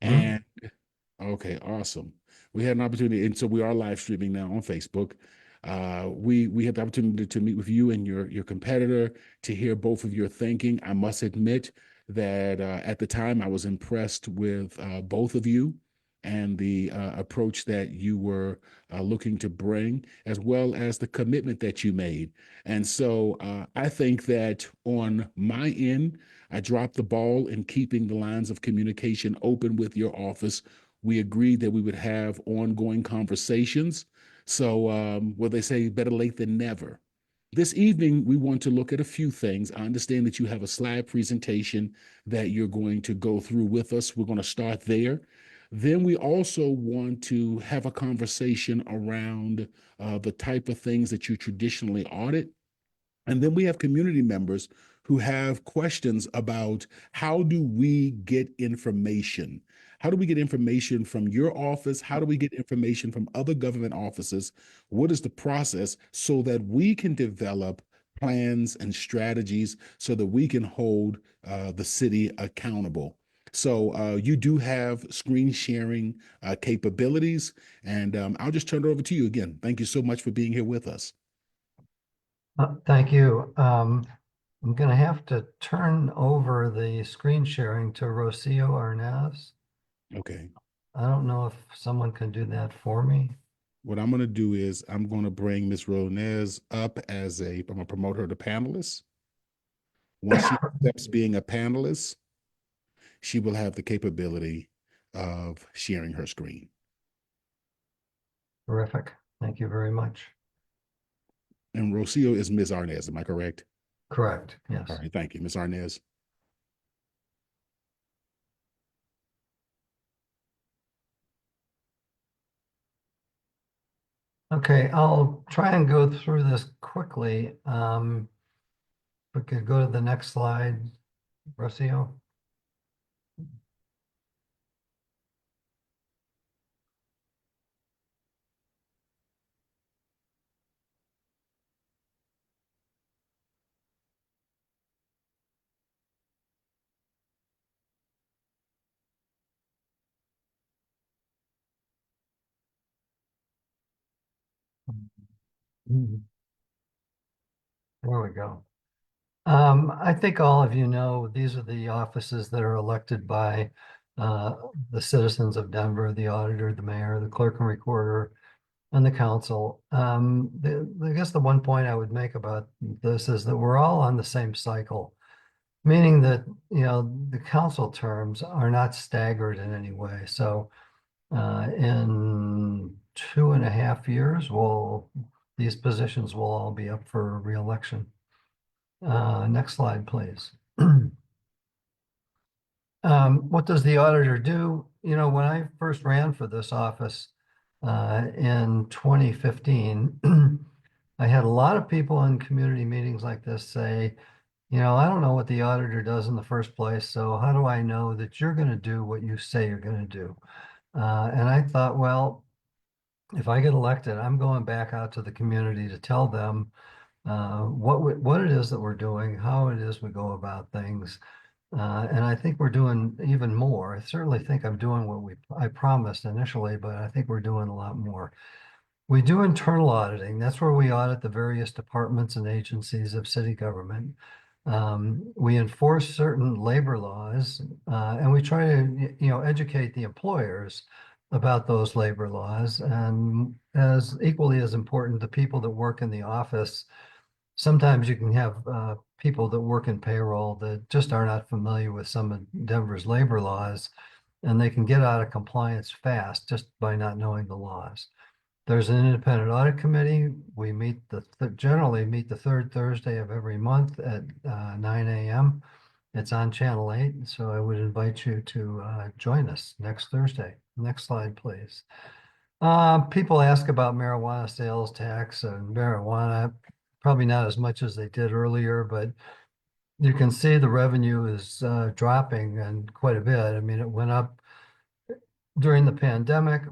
And Okay, awesome. We had an opportunity, and so we are live streaming now on Facebook. We had the opportunity to meet with you and your competitor to hear both of your thinking. I must admit that at the time I was impressed with both of you and the approach that you were looking to bring, as well as the commitment that you made. And so I think that on my end, I dropped the ball in keeping the lines of communication open with your office. We agreed that we would have ongoing conversations. So, what they say, better late than never. This evening, we want to look at a few things. I understand that you have a slide presentation that you're going to go through with us. We're going to start there. Then we also want to have a conversation around the type of things that you traditionally audit. And then we have community members who have questions about how do we get information? How do we get information from your office? How do we get information from other government offices? What is the process so that we can develop plans and strategies so that we can hold the city accountable? So you do have screen sharing capabilities, and I'll just turn it over to you again. Thank you so much for being here with us. Thank you. I'm going to have to turn over the screen sharing to Rocio Arnaz. Okay. I don't know if someone can do that for me. What I'm going to do is I'm going to bring Ms. Ronez up I'm going to promote her to panelist. Once she accepts being a panelist, she will have the capability of sharing her screen. Terrific. Thank you very much. And Rocio is Ms. Arnez, am I correct? Correct. All Yes. right, thank you, Ms. Arnez. Okay, I'll try and go through this quickly. We could go to the next slide, Rocio. Mhm. There we go. I think all of you know these are the offices that are elected by the citizens of Denver, the auditor, the mayor, the clerk and recorder, and the council. I guess the one point I would make about this is that we're all on the same cycle, meaning that, the council terms are not staggered in any way. So in 2.5 years, these positions will all be up for reelection. Next slide, please. What does the auditor do? When I first ran for this office in 2015, I had a lot of people in community meetings like this say, I don't know what the auditor does in the first place, so how do I know that you're going to do what you say you're going to do? And I thought, well, if I get elected, I'm going back out to the community to tell them what it is that we're doing, how it is we go about things. And I think we're doing even more. I certainly think I'm doing what I promised initially, but I think we're doing a lot more. We do internal auditing. That's where we audit the various departments and agencies of city government. We enforce certain labor laws, and we try to, educate the employers about those labor laws. And as equally as important, the people that work in the office. Sometimes you can have people that work in payroll that just are not familiar with some of Denver's labor laws, and they can get out of compliance fast just by not knowing the laws. There's an independent audit committee. We generally meet the third Thursday of every month at 9 a.m. It's on Channel 8, so I would invite you to join us next Thursday. Next slide, please. People ask about marijuana sales tax and marijuana, probably not as much as they did earlier, but you can see the revenue is dropping and quite a bit. I mean, it went up during the pandemic.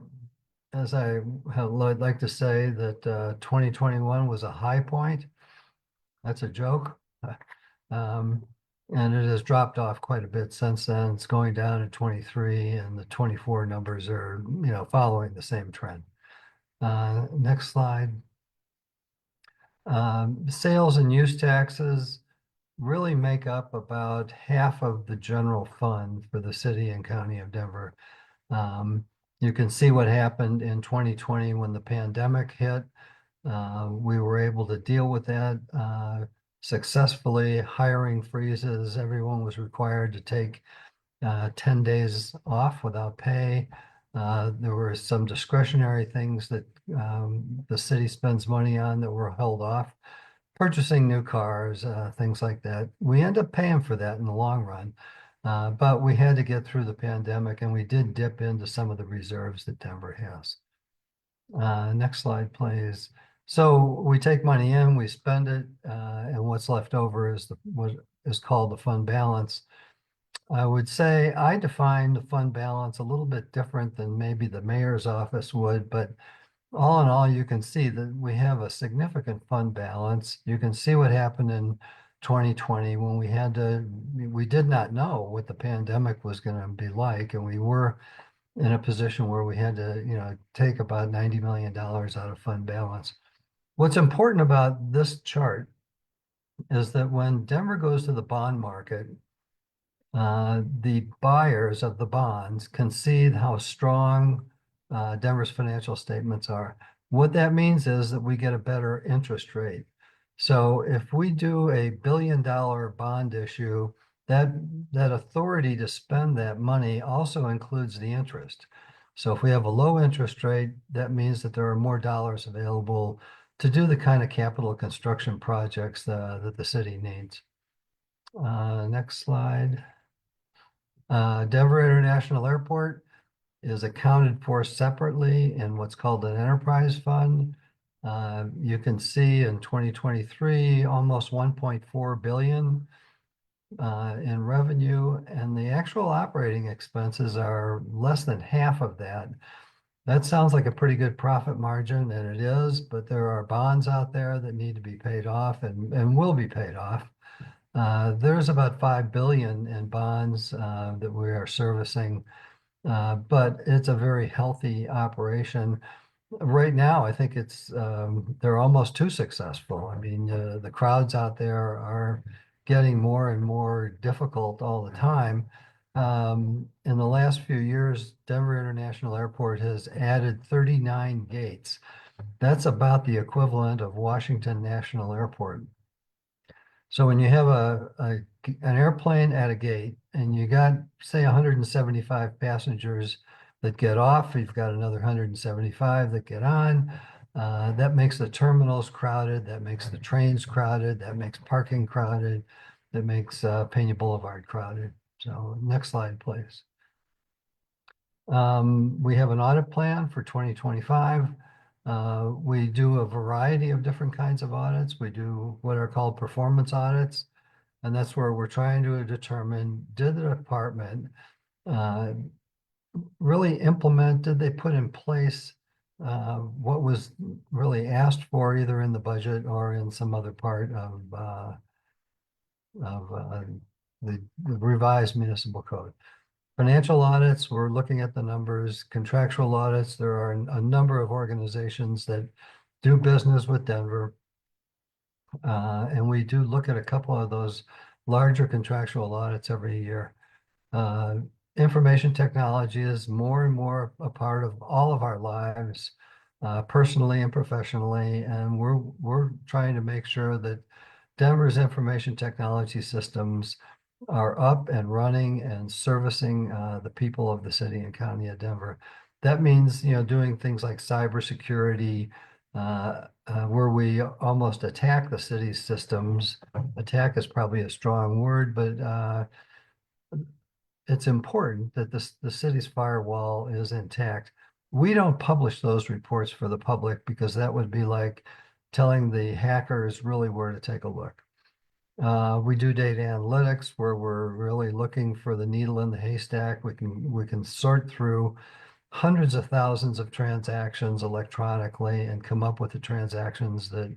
As I'd like to say that 2021 was a high point. That's a joke. Um, And it has dropped off quite a bit since then. It's going down in 23, and the 24 numbers are, following the same trend. Next slide. Sales and use taxes really make up about half of the general fund for the city and county of Denver. You can see what happened in 2020 when the pandemic hit. We were able to deal with that successfully. Hiring freezes, everyone was required to take 10 days off without pay. There were some discretionary things that the city spends money on that were held off. Purchasing new cars, things like that. We end up paying for that in the long run. But we had to get through the pandemic, and we did dip into some of the reserves that Denver has. Next slide, please. So we take money in, we spend it, and what's left over is what is called the fund balance. I would say I define the fund balance a little bit different than maybe the mayor's office would, but all in all, you can see that we have a significant fund balance. You can see what happened in 2020 when we did not know what the pandemic was going to be like, and we were in a position where we had to, take about $90 million out of fund balance. What's important about this chart is that when Denver goes to the bond market, the buyers of the bonds can see how strong Denver's financial statements are. What that means is that we get a better interest rate. So if we do a $1 billion bond issue, that authority to spend that money also includes the interest. So if we have a low interest rate, that means that there are more dollars available to do the kind of capital construction projects that the city needs. Next slide. Denver International Airport is accounted for separately in what's called an enterprise fund. You can see in 2023, almost 1.4 billion in revenue, and the actual operating expenses are less than half of that. That sounds like a pretty good profit margin, and it is, but there are bonds out there that need to be paid off and will be paid off. There's about 5 billion in bonds that we are servicing, but it's a very healthy operation. Right now, I think they're almost too successful. I mean, the crowds out there are getting more and more difficult all the time. In the last few years, Denver International Airport has added 39 gates. That's about the equivalent of Washington National Airport. So when you have an airplane at a gate and you got, say, 175 passengers that get off, you've got another 175 that get on. That makes the terminals crowded, that makes the trains crowded, that makes parking crowded, that makes Peña Boulevard crowded. So next slide, please. We have an audit plan for 2025. We do a variety of different kinds of audits. We do what are called performance audits, and that's where we're trying to determine, did the department really implement, did they put in place what was really asked for either in the budget or in some other part of the revised municipal code. Financial audits, we're looking at the numbers. Contractual audits, there are a number of organizations that do business with Denver. And we do look at a couple of those larger contractual audits every year. Information technology is more and more a part of all of our lives, personally and professionally. And we're trying to make sure that Denver's information technology systems are up and running and servicing the people of the city and county of Denver. That means, doing things like cybersecurity, where we almost attack the city's systems. Attack is probably a strong word, but it's important that the city's firewall is intact. We don't publish those reports for the public because that would be like telling the hackers really where to take a look. We do data analytics where we're really looking for the needle in the haystack. We can sort through hundreds of thousands of transactions electronically and come up with the transactions that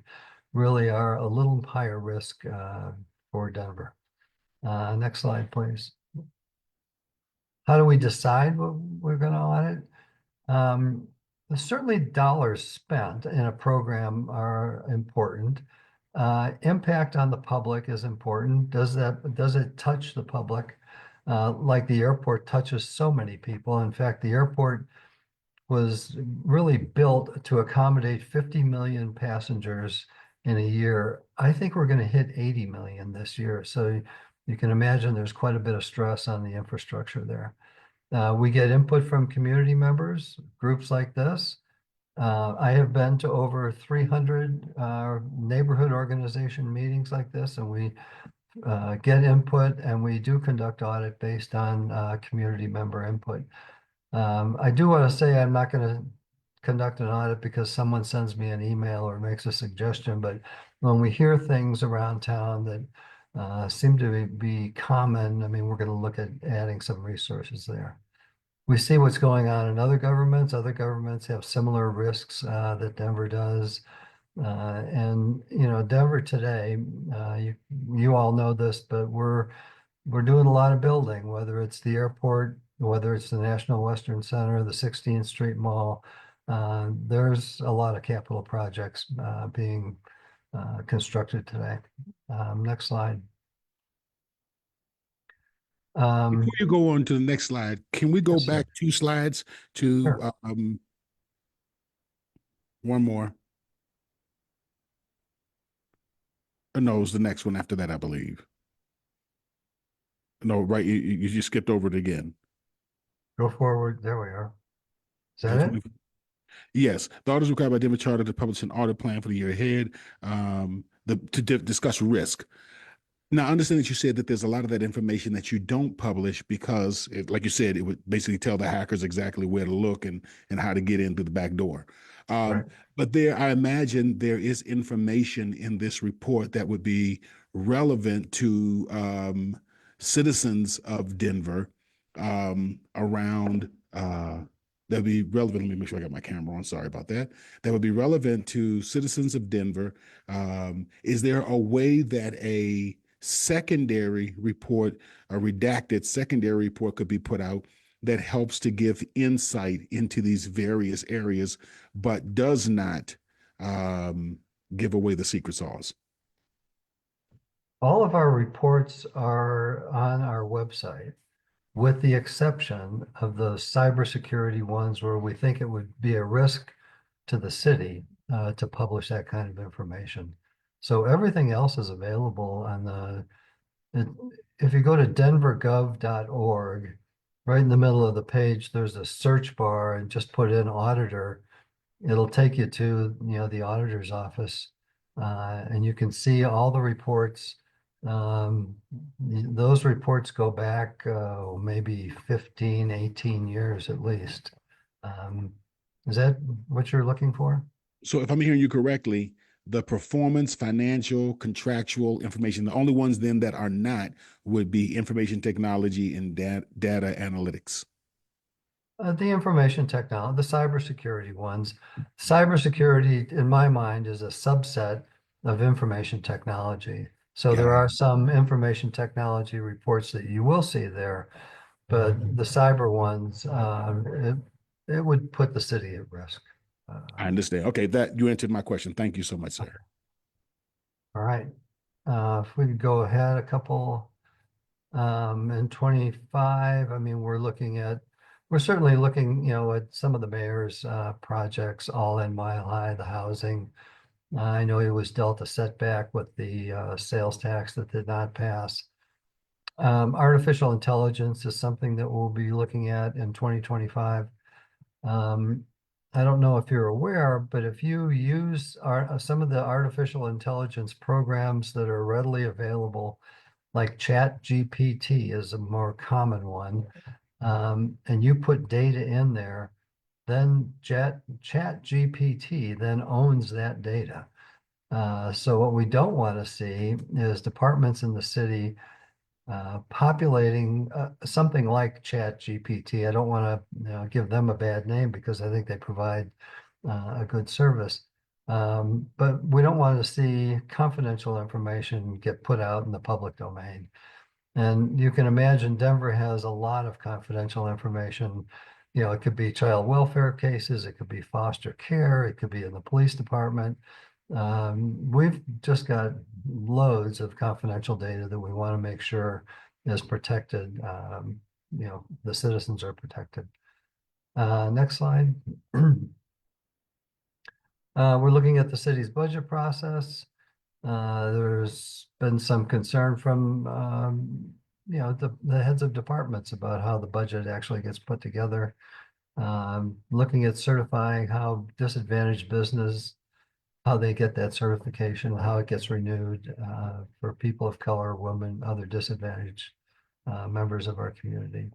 really are a little higher risk for Denver. Next slide, please. How do we decide what we're going to audit? Certainly dollars spent in a program are important. Impact on the public is important. Does it touch the public? Like the airport touches so many people. In fact, the airport was really built to accommodate 50 million passengers in a year. I think we're going to hit 80 million this year. So you can imagine there's quite a bit of stress on the infrastructure there. We get input from community members, groups like this. I have been to over 300 neighborhood organization meetings like this, and we get input, and we do conduct audit based on community member input. I do want to say I'm not going to conduct an audit because someone sends me an email or makes a suggestion, but when we hear things around town that seem to be common, I mean, we're going to look at adding some resources there. We see what's going on in other governments. Other governments have similar risks that Denver does. And Denver today, you all know this, but we're doing a lot of building, whether it's the airport, whether it's the National Western Center, the 16th Street Mall. There's a lot of capital projects being constructed today. Next slide. Before you go on to the next slide, can we go Yes, sir. back 2 slides to Sure. one more? No, it's the next one after that, I believe. No, right. You just skipped over it again. Go forward. There we are. Is that it? Yes, the audit is required by Denver Charter to publish an audit plan for the year ahead, discuss risk. Now, I understand that you said that there's a lot of that information that you don't publish because, like you said, it would basically tell the hackers exactly where to look and how to get in through the back door. Right. But I imagine there is information in this report that would be relevant to citizens of Denver around. That'd be relevant. Let me make sure I got my camera on. Sorry about that. That would be relevant to citizens of Denver. Is there a way that a secondary report, a redacted secondary report, could be put out that helps to give insight into these various areas, but does not give away the secret sauce? All of our reports are on our website, with the exception of the cybersecurity ones where we think it would be a risk to the city to publish that kind of information. So everything else is available on if you go to denvergov.org, right in the middle of the page, there's a search bar and just put in auditor. It'll take you to, the auditor's office, and you can see all the reports. Those reports go back maybe 15, 18 years at least. Is that what you're looking for? So if I'm hearing you correctly, the performance, financial, contractual information, the only ones then that are not would be information technology and data analytics. The information technology, the cybersecurity ones. Cybersecurity, in my mind, is a subset of information technology. So there are some information technology reports that you will see there, but the cyber ones, it would put the city at risk. I understand. Okay, that you answered my question. Thank you so much, sir. All right. If we could go ahead a couple, in 25, I mean, we're certainly looking, at some of the mayor's projects, all in Mile High, the housing. I know he was dealt a setback with the sales tax that did not pass. Artificial intelligence is something that we'll be looking at in 2025. I don't know if you're aware, but if you use some of the artificial intelligence programs that are readily available, like ChatGPT is a more common one, and you put data in there, then ChatGPT then owns that data. So what we don't want to see is departments in the city populating something like ChatGPT. I don't want to give them a bad name because I think they provide a good service. But we don't want to see confidential information get put out in the public domain. And you can imagine Denver has a lot of confidential information. You know, it could be child welfare cases, it could be foster care, it could be in the police department. We've just got loads of confidential data that we want to make sure is protected. You know, the citizens are protected. Next slide. We're looking at the city's budget process. There's been some concern from you know, the heads of departments about how the budget actually gets put together. Looking at certifying how disadvantaged business, how they get that certification, how it gets renewed for people of color, women, other disadvantaged members of our community.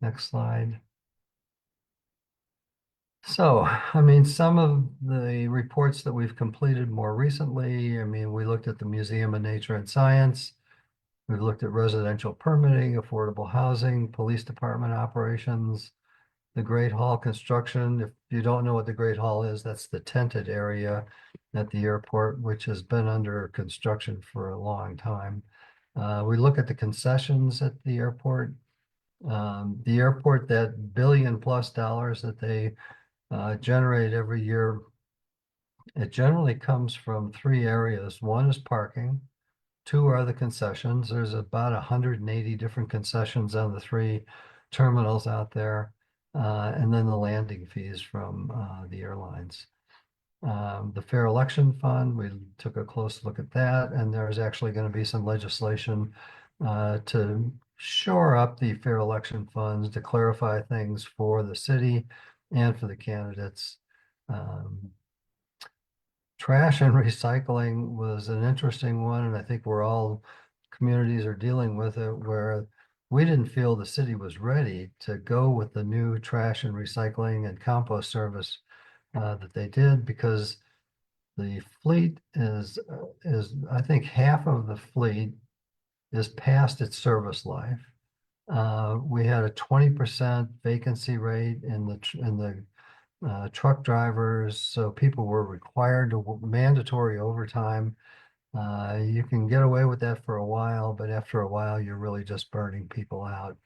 Next slide. So, I mean, some of the reports that we've completed more recently, I mean, we looked at the Museum of Nature and Science. We've looked at residential permitting, affordable housing, police department operations, the Great Hall construction. If you don't know what the Great Hall is, that's the tented area at the airport, which has been under construction for a long time. We look at the concessions at the airport. The airport, that $1 billion+ that they generate every year, it generally comes from three areas. One is parking, two are the concessions. There's about 180 different concessions on the three terminals out there, and then the landing fees from the airlines. The Fair Election Fund, we took a close look at that, and there's actually going to be some legislation to shore up the fair election funds, to clarify things for the city and for the candidates. Trash and recycling was an interesting one, and I think we're all communities are dealing with it, where we didn't feel the city was ready to go with the new trash and recycling and compost service that they did, because the fleet is I think half of the fleet is past its service life. We had a 20% vacancy rate in the truck drivers, so people were required to mandatory overtime. You can get away with that for a while, but after a while, you're really just burning people out.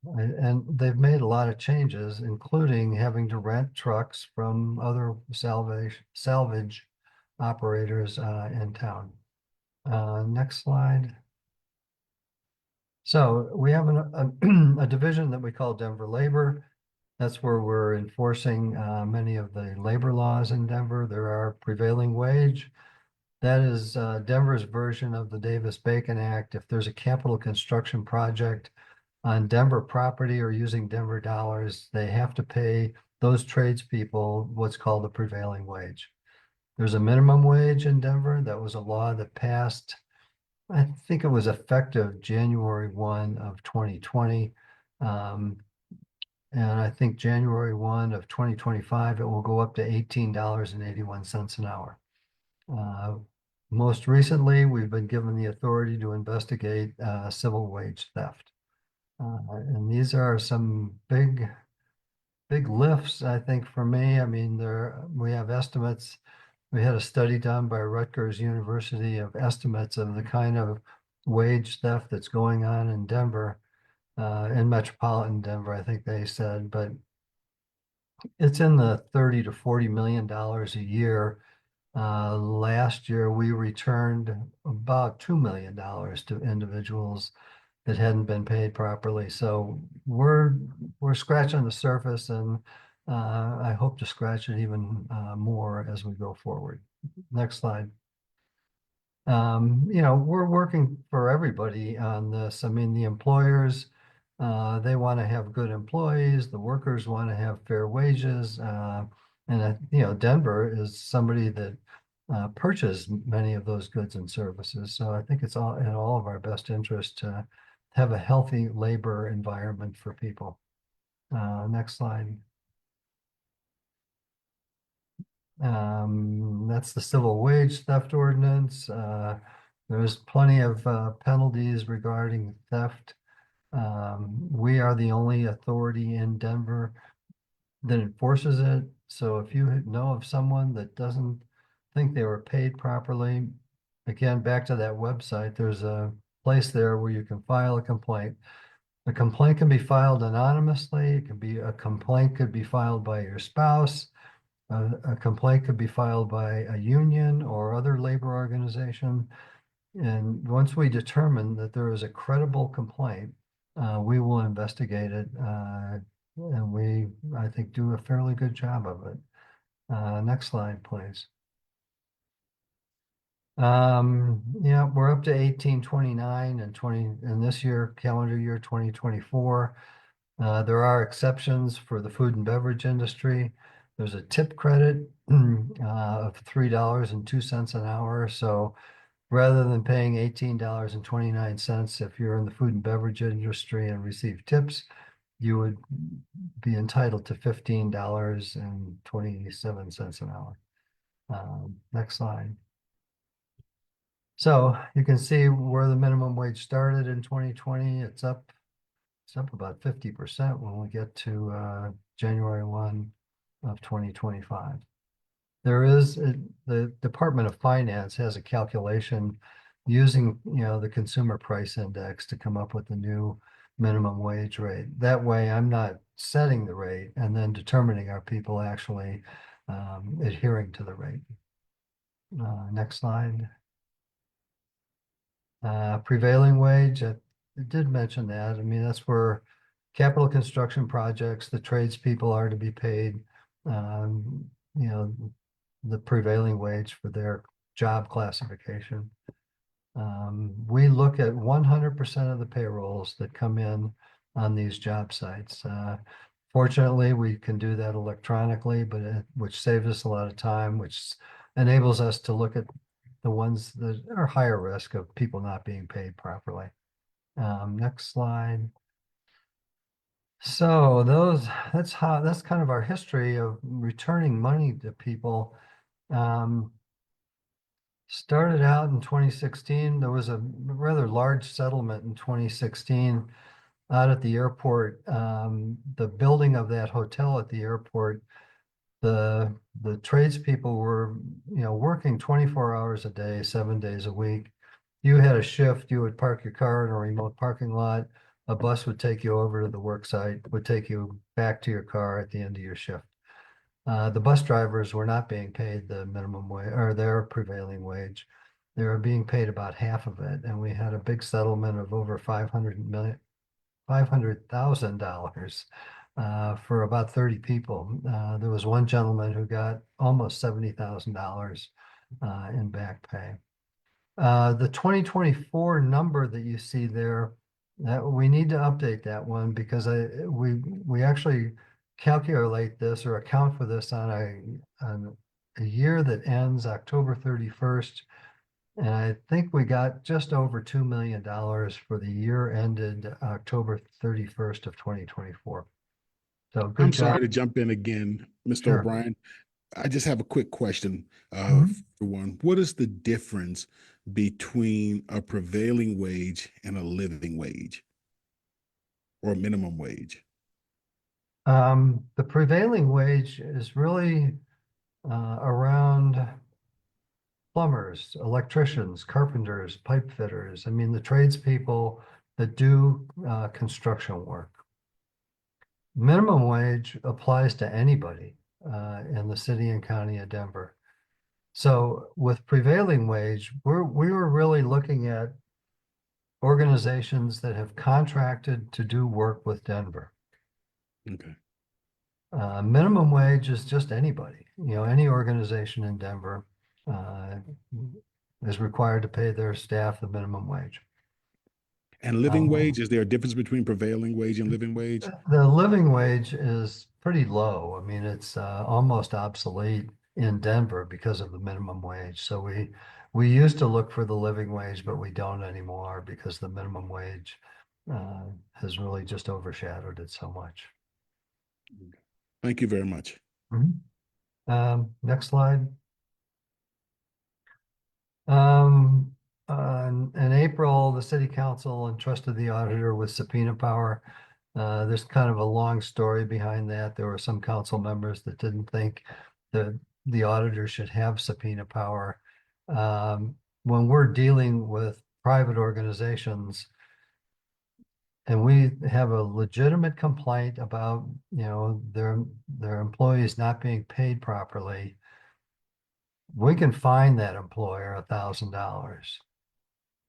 And they've made a lot of changes, including having to rent trucks from other salvage operators in town. Next slide. So we have a division that we call Denver Labor. That's where we're enforcing many of the labor laws in Denver. There are prevailing wage. That is Denver's version of the Davis-Bacon Act. If there's a capital construction project on Denver property or using Denver dollars, they have to pay those tradespeople what's called a prevailing wage. There's a minimum wage in Denver. That was a law that passed, I think it was effective January 1 of 2020. And I think January 1 of 2025, it will go up to $18.81 an hour. Most recently, we've been given the authority to investigate civil wage theft. And these are some big lifts, I think, for me. I mean, we have estimates. We had a study done by Rutgers University of estimates of the kind of wage theft that's going on in Denver, in metropolitan Denver, I think they said, but it's in the $30 to $40 million a year. Last year, we returned about $2 million to individuals that hadn't been paid properly. So we're scratching the surface, and I hope to scratch it even more as we go forward. Next slide. You know, we're working for everybody on this. I mean, the employers, they want to have good employees. The workers want to have fair wages. And you know, Denver is somebody that purchases many of those goods and services. So I think it's all in all of our best interest to have a healthy labor environment for people. Next slide. That's the civil wage theft ordinance. There's plenty of penalties regarding theft. We are the only authority in Denver that enforces it. So if you know of someone that doesn't think they were paid properly, again, back to that website, there's a place there where you can file a complaint. A complaint can be filed anonymously. A complaint could be filed by your spouse. A complaint could be filed by a union or other labor organization. And once we determine that there is a credible complaint, we will investigate it. And we, I think, do a fairly good job of it. Next slide, please. Yeah, we're up to 1829 and 20 in this year, calendar year 2024. There are exceptions for the food and beverage industry. There's a tip credit of $3.02 an hour. So rather than paying $18.29 if you're in the food and beverage industry and receive tips, you would be entitled to $15.27 an hour. Next slide. So you can see where the minimum wage started in 2020. It's up about 50% when we get to January 1 of 2025. The Department of Finance has a calculation using, the consumer price index to come up with the new minimum wage rate. That way, I'm not setting the rate and then determining are people actually adhering to the rate. Next slide. Prevailing wage, I did mention that. I mean, that's where capital construction projects, the tradespeople are to be paid, the prevailing wage for their job classification. We look at 100% of the payrolls that come in on these job sites. Fortunately, we can do that electronically, which saves us a lot of time, which enables us to look at the ones that are higher risk of people not being paid properly. Next slide. So that's kind of our history of returning money to people. Started out in 2016. There was a rather large settlement in 2016 out at the airport. The building of that hotel at the airport, the tradespeople were, working 24 hours a day, 7 days a week. You had a shift, you would park your car in a remote parking lot. A bus would take you over to the work site, would take you back to your car at the end of your shift. The bus drivers were not being paid the minimum wage or their prevailing wage. They were being paid about half of it. And we had a big settlement of over $500,000 for about 30 people. There was one gentleman who got almost $70,000 in back pay. The 2024 number that you see there, that we need to update that one because we actually calculate this or account for this on a year that ends October 31st. And I think we got just over $2 million for the year ended October 31st of 2024. So good I'm job. sorry to jump in again, Mr. Sure. O'Brien. I just have a quick question Mhm. for one. What is the difference between a prevailing wage and a living wage or minimum wage? The prevailing wage is really around plumbers, electricians, carpenters, pipe fitters. I mean, the tradespeople that do construction work. Minimum wage applies to anybody in the city and county of Denver. So with prevailing wage, we were really looking at organizations that have contracted to do work with Denver. Okay. Minimum wage is just anybody, any organization in Denver is required to pay their staff the minimum wage. And living wage, is there a difference between prevailing wage and living wage? The living wage is pretty low. I mean, it's almost obsolete in Denver because of the minimum wage. So we used to look for the living wage, but we don't anymore because the minimum wage has really just overshadowed it so much. Thank you very much. Next slide. In April, the city council entrusted the auditor with subpoena power. There's kind of a long story behind that. There were some council members that didn't think that the auditor should have subpoena power. when we're dealing with private organizations and we have a legitimate complaint about, their employees not being paid properly, we can fine that employer $1,000.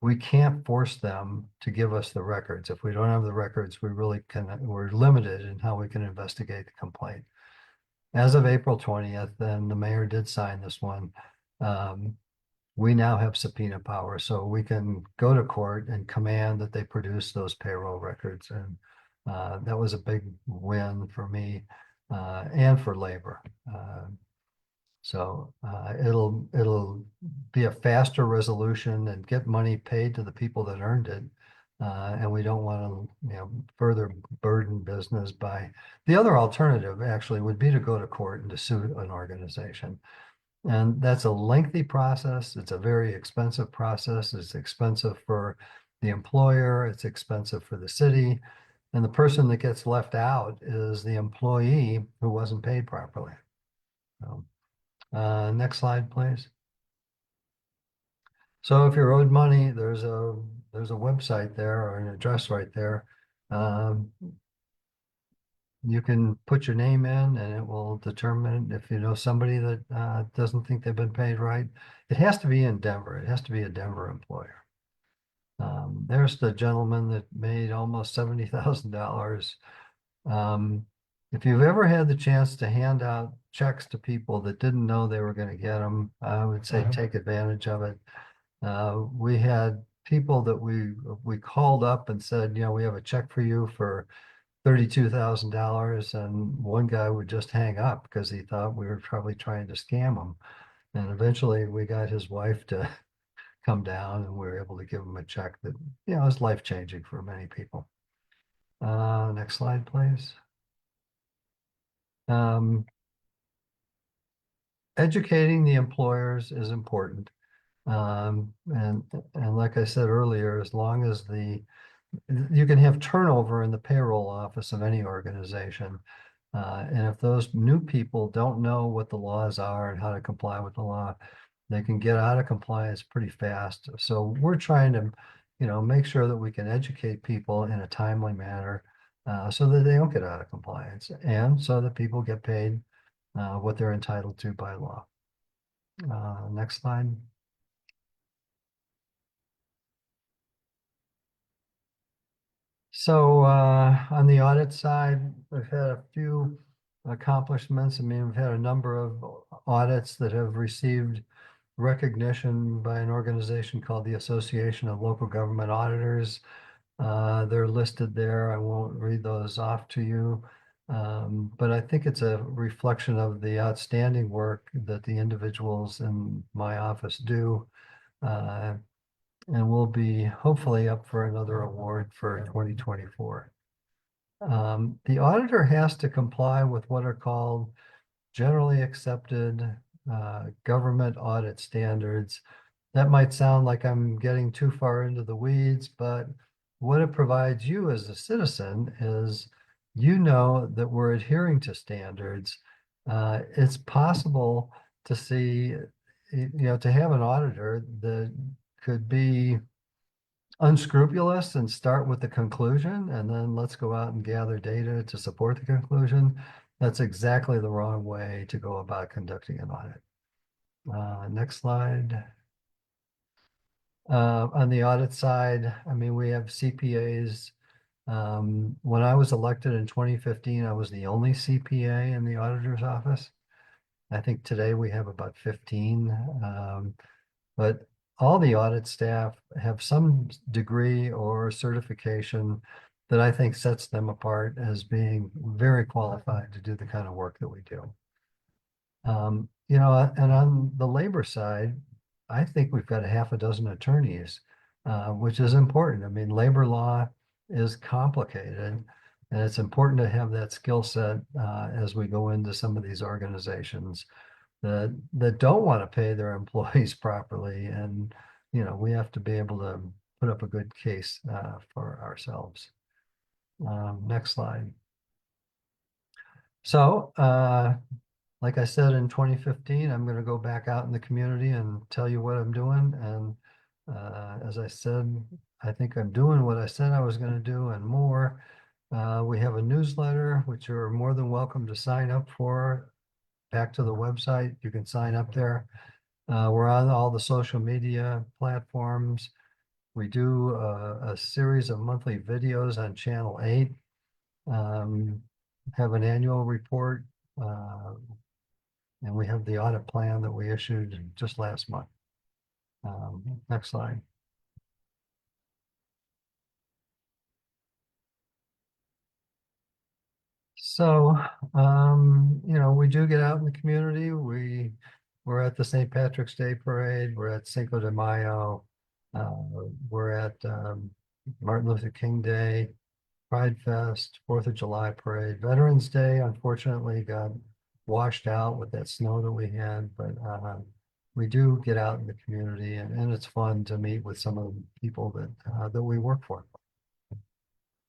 We can't force them to give us the records. If we don't have the records, we're limited in how we can investigate the complaint. As of April 20th, and the mayor did sign this one, we now have subpoena power, so we can go to court and command that they produce those payroll records. And that was a big win for me and for labor. So it'll be a faster resolution and get money paid to the people that earned it. And we don't want to, further burden business by, the other alternative actually would be to go to court and to sue an organization. And that's a lengthy process. It's a very expensive process. It's expensive for the employer. It's expensive for the city. And the person that gets left out is the employee who wasn't paid properly. So, next slide, please. So if you're owed money, there's a website there or an address right there. You can put your name in and it will determine if you know somebody that doesn't think they've been paid right. It has to be in Denver. It has to be a Denver employer. There's the gentleman that made almost $70,000. If you've ever had the chance to hand out checks to people that didn't know they were going to get them, I would say take advantage of it. We had people that we called up and said, we have a check for you for $32,000, and one guy would just hang up because he thought we were probably trying to scam him. And eventually we got his wife to come down and we were able to give him a check that, is life-changing for many people. Next slide, please. Educating the employers is important. And like I said earlier, as long as you can have turnover in the payroll office of any organization. And if those new people don't know what the laws are and how to comply with the law, they can get out of compliance pretty fast. So we're trying to, make sure that we can educate people in a timely manner so that they don't get out of compliance and so that people get paid what they're entitled to by law. Next slide. So on the audit side, we've had a few accomplishments. I mean, we've had a number of audits that have received recognition by an organization called the Association of Local Government Auditors. They're listed there. I won't read those off to you. But I think it's a reflection of the outstanding work that the individuals in my office do. And we'll be hopefully up for another award for 2024. The auditor has to comply with what are called generally accepted government audit standards. That might sound like I'm getting too far into the weeds, but what it provides you as a citizen is that we're adhering to standards. It's possible to see, to have an auditor that could be unscrupulous and start with the conclusion, and then let's go out and gather data to support the conclusion. That's exactly the wrong way to go about conducting an audit. Next slide. On the audit side, I mean, we have CPAs. When I was elected in 2015, I was the only CPA in the auditor's office. I think today we have about 15. But all the audit staff have some degree or certification that I think sets them apart as being very qualified to do the kind of work that we do. And on the labor side, I think we've got a half a dozen attorneys, which is important. I mean, labor law is complicated, and it's important to have that skill set as we go into some of these organizations that don't want to pay their employees properly. And, we have to be able to put up a good case for ourselves. Next slide. So, like I said, in 2015, I'm going to go back out in the community and tell you what I'm doing. And As I said, I think I'm doing what I said I was going to do and more. We have a newsletter, which you're more than welcome to sign up for. Back to the website, you can sign up there. We're on all the social media platforms. We do a series of monthly videos on Channel 8. Have an annual report, and we have the audit plan that we issued just last month. Next slide. So, we do get out in the community. We're at the St. Patrick's Day Parade. We're at Cinco de Mayo. Uh, we're at Martin Luther King Day, Pride Fest, 4th of July Parade. Veterans Day, unfortunately, got washed out with that snow that we had, but we do get out in the community, and it's fun to meet with some of the people that we work for.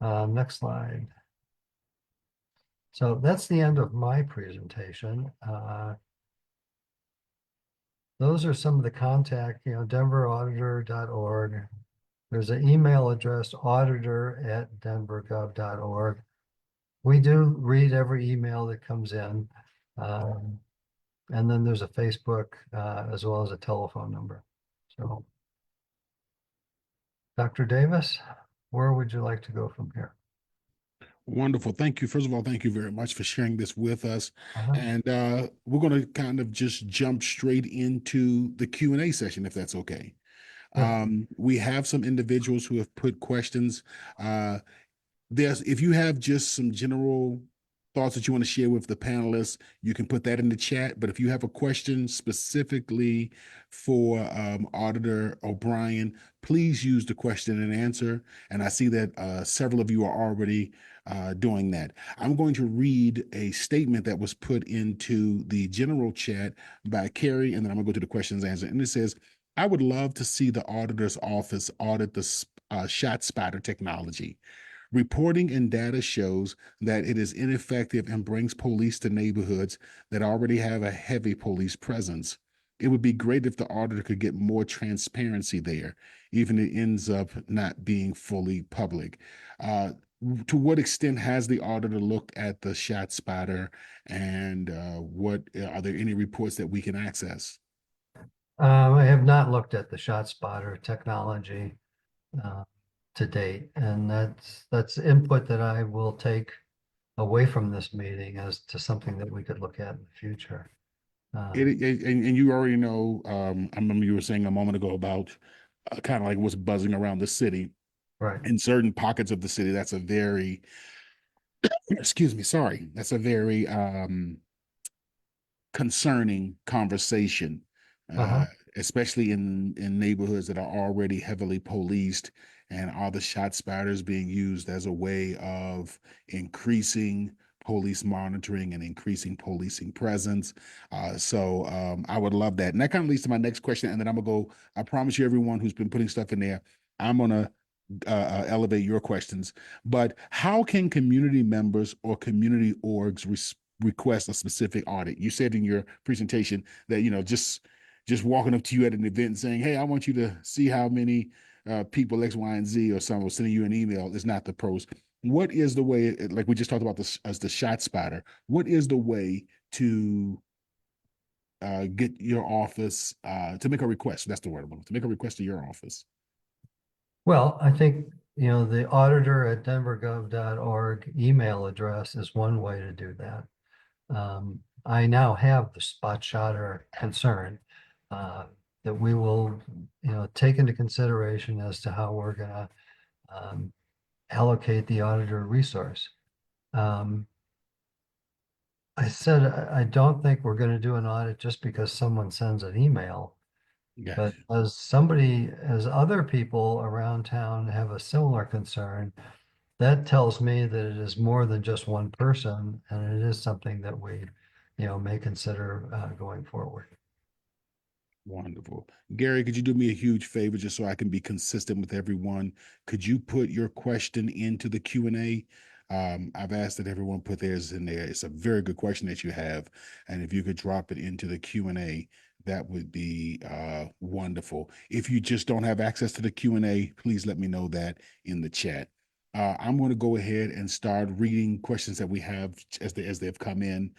Next slide. So that's the end of my presentation. Those are some of the contact, denverauditor.org. There's an email address, auditor@denvergov.org. We do read every email that comes in. And then there's a Facebook as well as a telephone number. So, Dr. Davis, where would you like to go from here? Wonderful. Thank you. First of all, thank you very much for sharing this with us. Uh-huh. And we're going to kind of just jump straight into the Q&A session, if that's okay. Yeah. We have some individuals who have put questions. If you have just some general thoughts that you want to share with the panelists, you can put that in the chat. But if you have a question specifically for Auditor O'Brien, please use the question and answer. And I see that several of you are already doing that. I'm going to read a statement that was put into the general chat by Carrie, and then I'm going to go to the questions and answer. And it says, I would love to see the auditor's office audit the shot spotter technology. Reporting and data shows that it is ineffective and brings police to neighborhoods that already have a heavy police presence. It would be great if the auditor could get more transparency there, even if it ends up not being fully public. To what extent has the auditor looked at the shot spotter, and what are there any reports that we can access? I have not looked at the shot spotter technology to date, and that's input that I will take away from this meeting as to something that we could look at in the future. And you already know, I remember you were saying a moment ago about kind of like what's buzzing around the city. Right. In certain pockets of the city, that's a very, excuse me, sorry, that's a very concerning conversation, uh, Uh-huh. especially in neighborhoods that are already heavily policed. And are the shot spotters being used as a way of increasing police monitoring and increasing policing presence? So I would love that. And that kind of leads to my next question. And then I'm going to go, I promise you, everyone who's been putting stuff in there, I'm going to elevate your questions. But how can community members or community orgs request a specific audit? You said in your presentation that just walking up to you at an event and saying, "Hey, I want you to see how many people X, Y, and Z," or someone sending you an email is not the pros. What is the way? Like we just talked about this as the shot spotter. What is the way to get your office to make a request? That's the word. To make a request to your office. Well, I think, the auditor@denvergov.org email address is one way to do that. I now have the spot shotter concern that we will, take into consideration as to how we're gonna allocate the auditor resource. I said, I don't think we're gonna do an audit just because someone sends an email. But Gotcha. as other people around town have a similar concern, that tells me that it is more than just one person, and it is something that we, may consider going forward. Wonderful. Gary, could you do me a huge favor just so I can be consistent with everyone? Could you put your question into the Q&A? I've asked that everyone put theirs in there. It's a very good question that you have. And if you could drop it into the Q&A, That would be wonderful. If you just don't have access to the Q&A, please let me know that in the chat. I'm going to go ahead and start reading questions that we have as they've come in.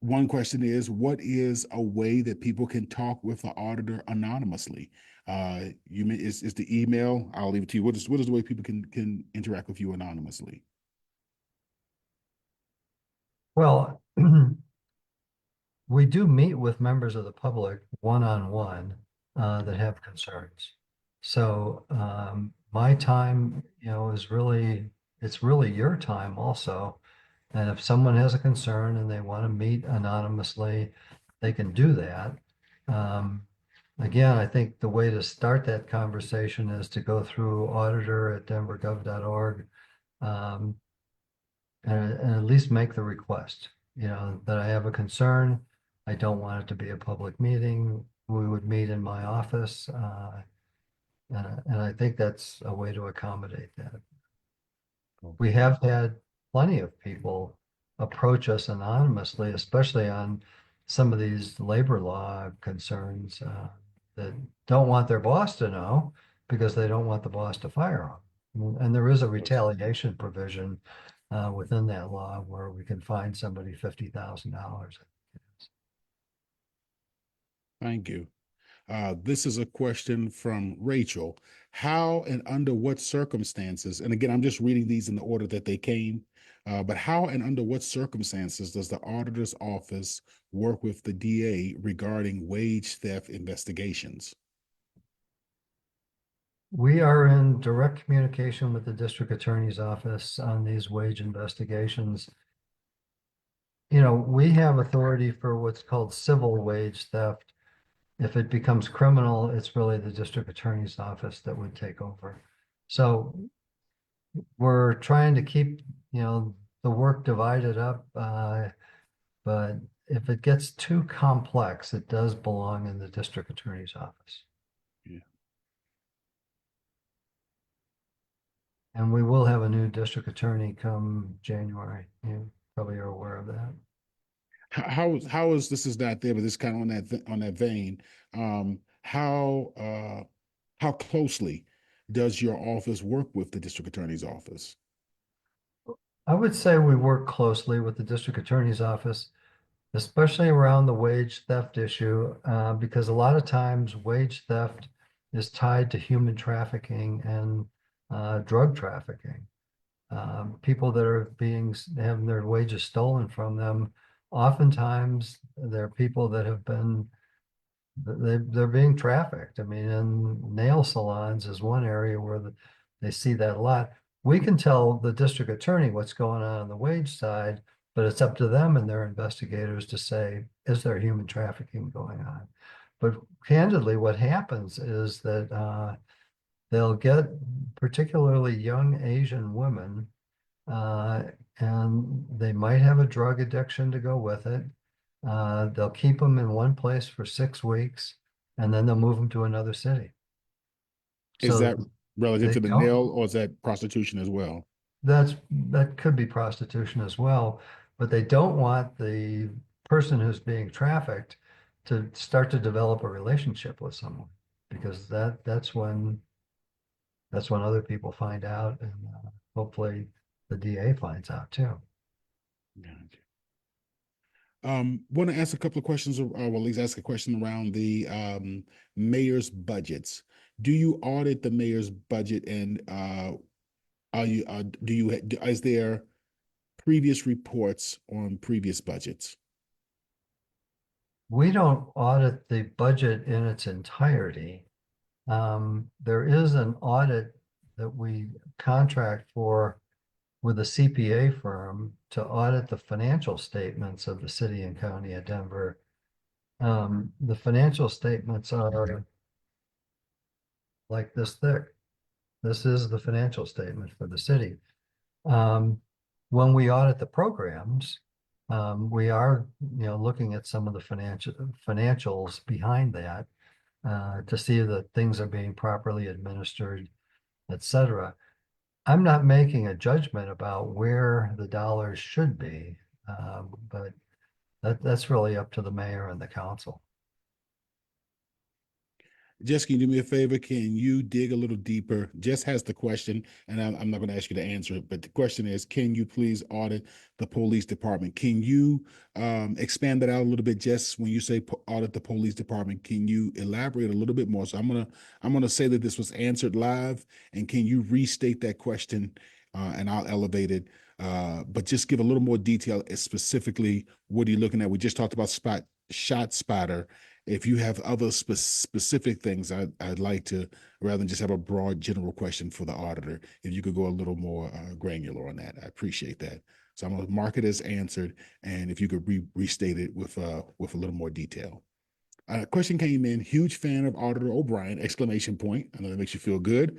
One question is, what is a way that people can talk with the auditor anonymously? Is the email? I'll leave it to you. What is the way people can interact with you anonymously? Well, we do meet with members of the public one-on-one that have concerns. So my time, it's really your time also. And if someone has a concern and they want to meet anonymously, they can do that. Again, I think the way to start that conversation is to go through auditor@denvergov.org, and at least make the request, that I have a concern. I don't want it to be a public meeting. We would meet in my office. And I think that's a way to accommodate that. We have had plenty of people approach us anonymously, especially on some of these labor law concerns that don't want their boss to know because they don't want the boss to fire them. And there is a retaliation provision within that law where we can fine somebody $50,000. Thank you. This is a question from Rachel. How and under what circumstances, and again, I'm just reading these in the order that they came, but how and under what circumstances does the auditor's office work with the DA regarding wage theft investigations? We are in direct communication with the district attorney's office on these wage investigations. We have authority for what's called civil wage theft. If it becomes criminal, it's really the district attorney's office that would take over. So we're trying to keep, the work divided up, but if it gets too complex, it does belong in the district attorney's office. Yeah. And we will have a new district attorney come January. You probably are aware of that. How is this is not there, but this kind of on that vein. How closely does your office work with the district attorney's office? I would say we work closely with the district attorney's office, especially around the wage theft issue, because a lot of times wage theft is tied to human trafficking and drug trafficking. People that are having their wages stolen from them, oftentimes they're people that have been, they're being trafficked. I mean, in nail salons is one area where they see that a lot. We can tell the district attorney what's going on the wage side, but it's up to them and their investigators to say, is there human trafficking going on? But candidly, what happens is that they'll get particularly young Asian women, and they might have a drug addiction to go with it. They'll keep them in one place for 6 weeks, and then they'll move them to another city. Is So that relative they to the don't. nail, or is that prostitution as well? That could be prostitution as well, but they don't want the person who's being trafficked to start to develop a relationship with someone, because that's when other people find out, and hopefully the DA finds out too. Gotcha. Want to ask a couple of questions, well, at least ask a question around the mayor's budgets. Do you audit the mayor's budget, and is there previous reports on previous budgets? We don't audit the budget in its entirety. There is an audit that we contract for with a CPA firm to audit the financial statements of the city and county of Denver. The financial statements are like this thick. This is the financial statement for the city. When we audit the programs, we are, looking at some of the financials behind that to see that things are being properly administered, etc. I'm not making a judgment about where the dollars should be, but that's really up to the mayor and the council. Jess, can you do me a favor? Can you dig a little deeper? Jess has the question, and I'm not going to ask you to answer it, but the question is, can you please audit the police department? Can you expand that out a little bit, Jess? When you say audit the police department, can you elaborate a little bit more? So I'm gonna say that this was answered live, and can you restate that question, and I'll elevate it. But just give a little more detail, specifically what are you looking at? We just talked about shot spotter. If you have other specific things, I'd like to, rather than just have a broad general question for the auditor, if you could go a little more granular on that, I appreciate that. So I'm going to mark it as answered, and if you could restate it with a little more detail. Question came in, huge fan of Auditor O'Brien, exclamation point. I know that makes you feel good.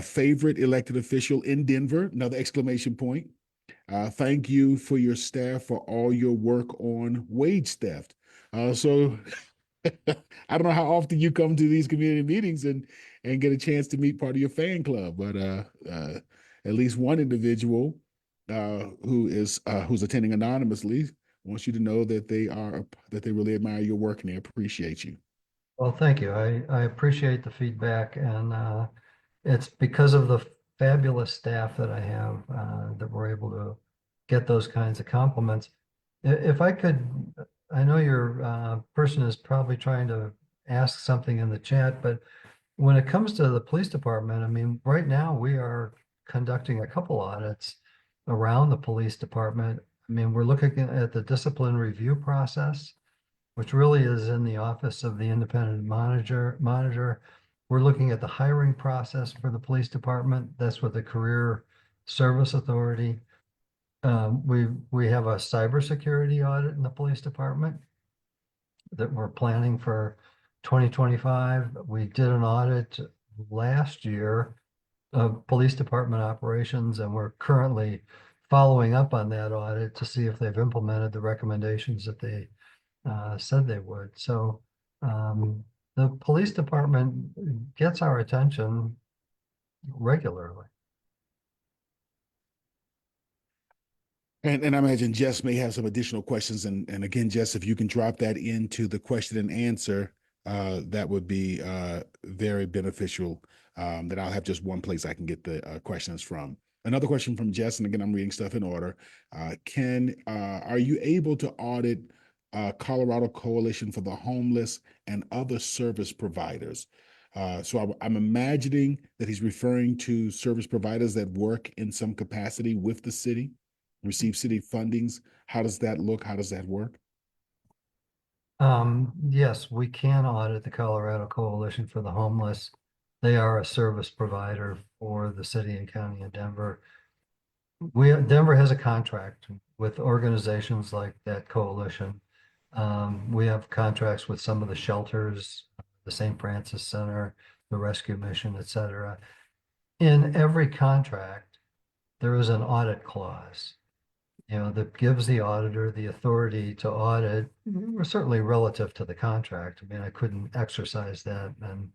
Favorite elected official in Denver, another exclamation point. Thank you for your staff for all your work on wage theft. So I don't know how often you come to these community meetings and get a chance to meet part of your fan club, but at least one individual who's attending anonymously wants you to know that they really admire your work and they appreciate you. Well, thank you. I appreciate the feedback, and it's because of the fabulous staff that I have that we're able to get those kinds of compliments. If I could, I know your person is probably trying to ask something in the chat, but when it comes to the police department, I mean, right now we are conducting a couple audits around the police department. I mean, we're looking at the discipline review process, which really is in the office of the independent monitor. We're looking at the hiring process for the police department. That's with the Career Service Authority. We have a cybersecurity audit in the police department that we're planning for 2025. We did an audit last year of police department operations, and we're currently following up on that audit to see if they've implemented the recommendations that they said they would. So the police department gets our attention regularly. And I imagine Jess may have some additional questions. And again, Jess, if you can drop that into the question and answer, that would be very beneficial. That I'll have just one place I can get the questions from. Another question from Jess, and again, I'm reading stuff in order. Are you able to audit Colorado Coalition for the Homeless and other service providers? So I'm imagining that he's referring to service providers that work in some capacity with the city, receive city fundings. How does that look? How does that work? Yes, we can audit the Colorado Coalition for the Homeless. They are a service provider for the city and county of Denver. Denver has a contract with organizations like that coalition. We have contracts with some of the shelters, the St. Francis Center, the Rescue Mission, et cetera. In every contract, there is an audit clause, that gives the auditor the authority to audit, certainly relative to the contract. I mean, I couldn't exercise that and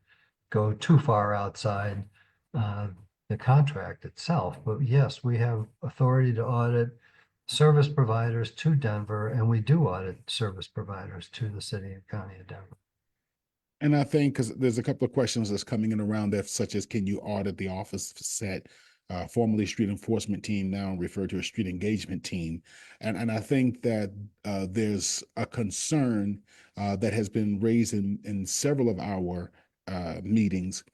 go too far outside the contract itself. But yes, we have authority to audit service providers to Denver, and we do audit service providers to the city and county of Denver. And I think because there's a couple of questions that's coming in around that, such as can you audit the office set, formerly street enforcement team, now referred to as street engagement team. And I think that there's a concern that has been raised in several of our meetings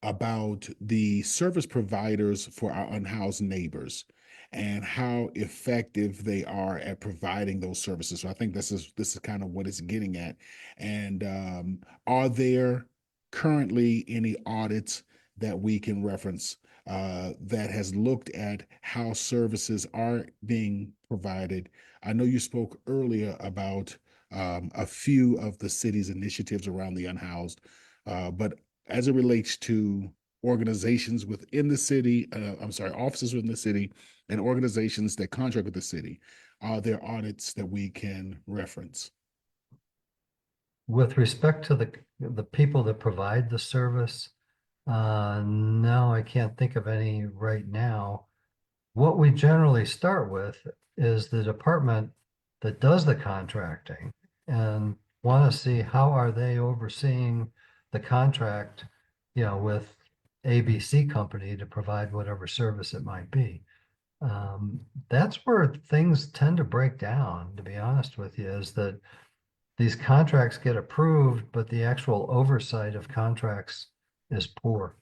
about the service providers for our unhoused neighbors and how effective they are at providing those services. So I think this is kind of what it's getting at. And are there currently any audits that we can reference that has looked at how services are being provided? I know you spoke earlier about a few of the city's initiatives around the unhoused, but as it relates to organizations within the city, offices within the city and organizations that contract with the city, are there audits that we can reference? With respect to the people that provide the service, no, I can't think of any right now. What we generally start with is the department that does the contracting and want to see how are they overseeing the contract, with ABC company to provide whatever service it might be. That's where things tend to break down, to be honest with you, is that these contracts get approved, but the actual oversight of contracts is poor.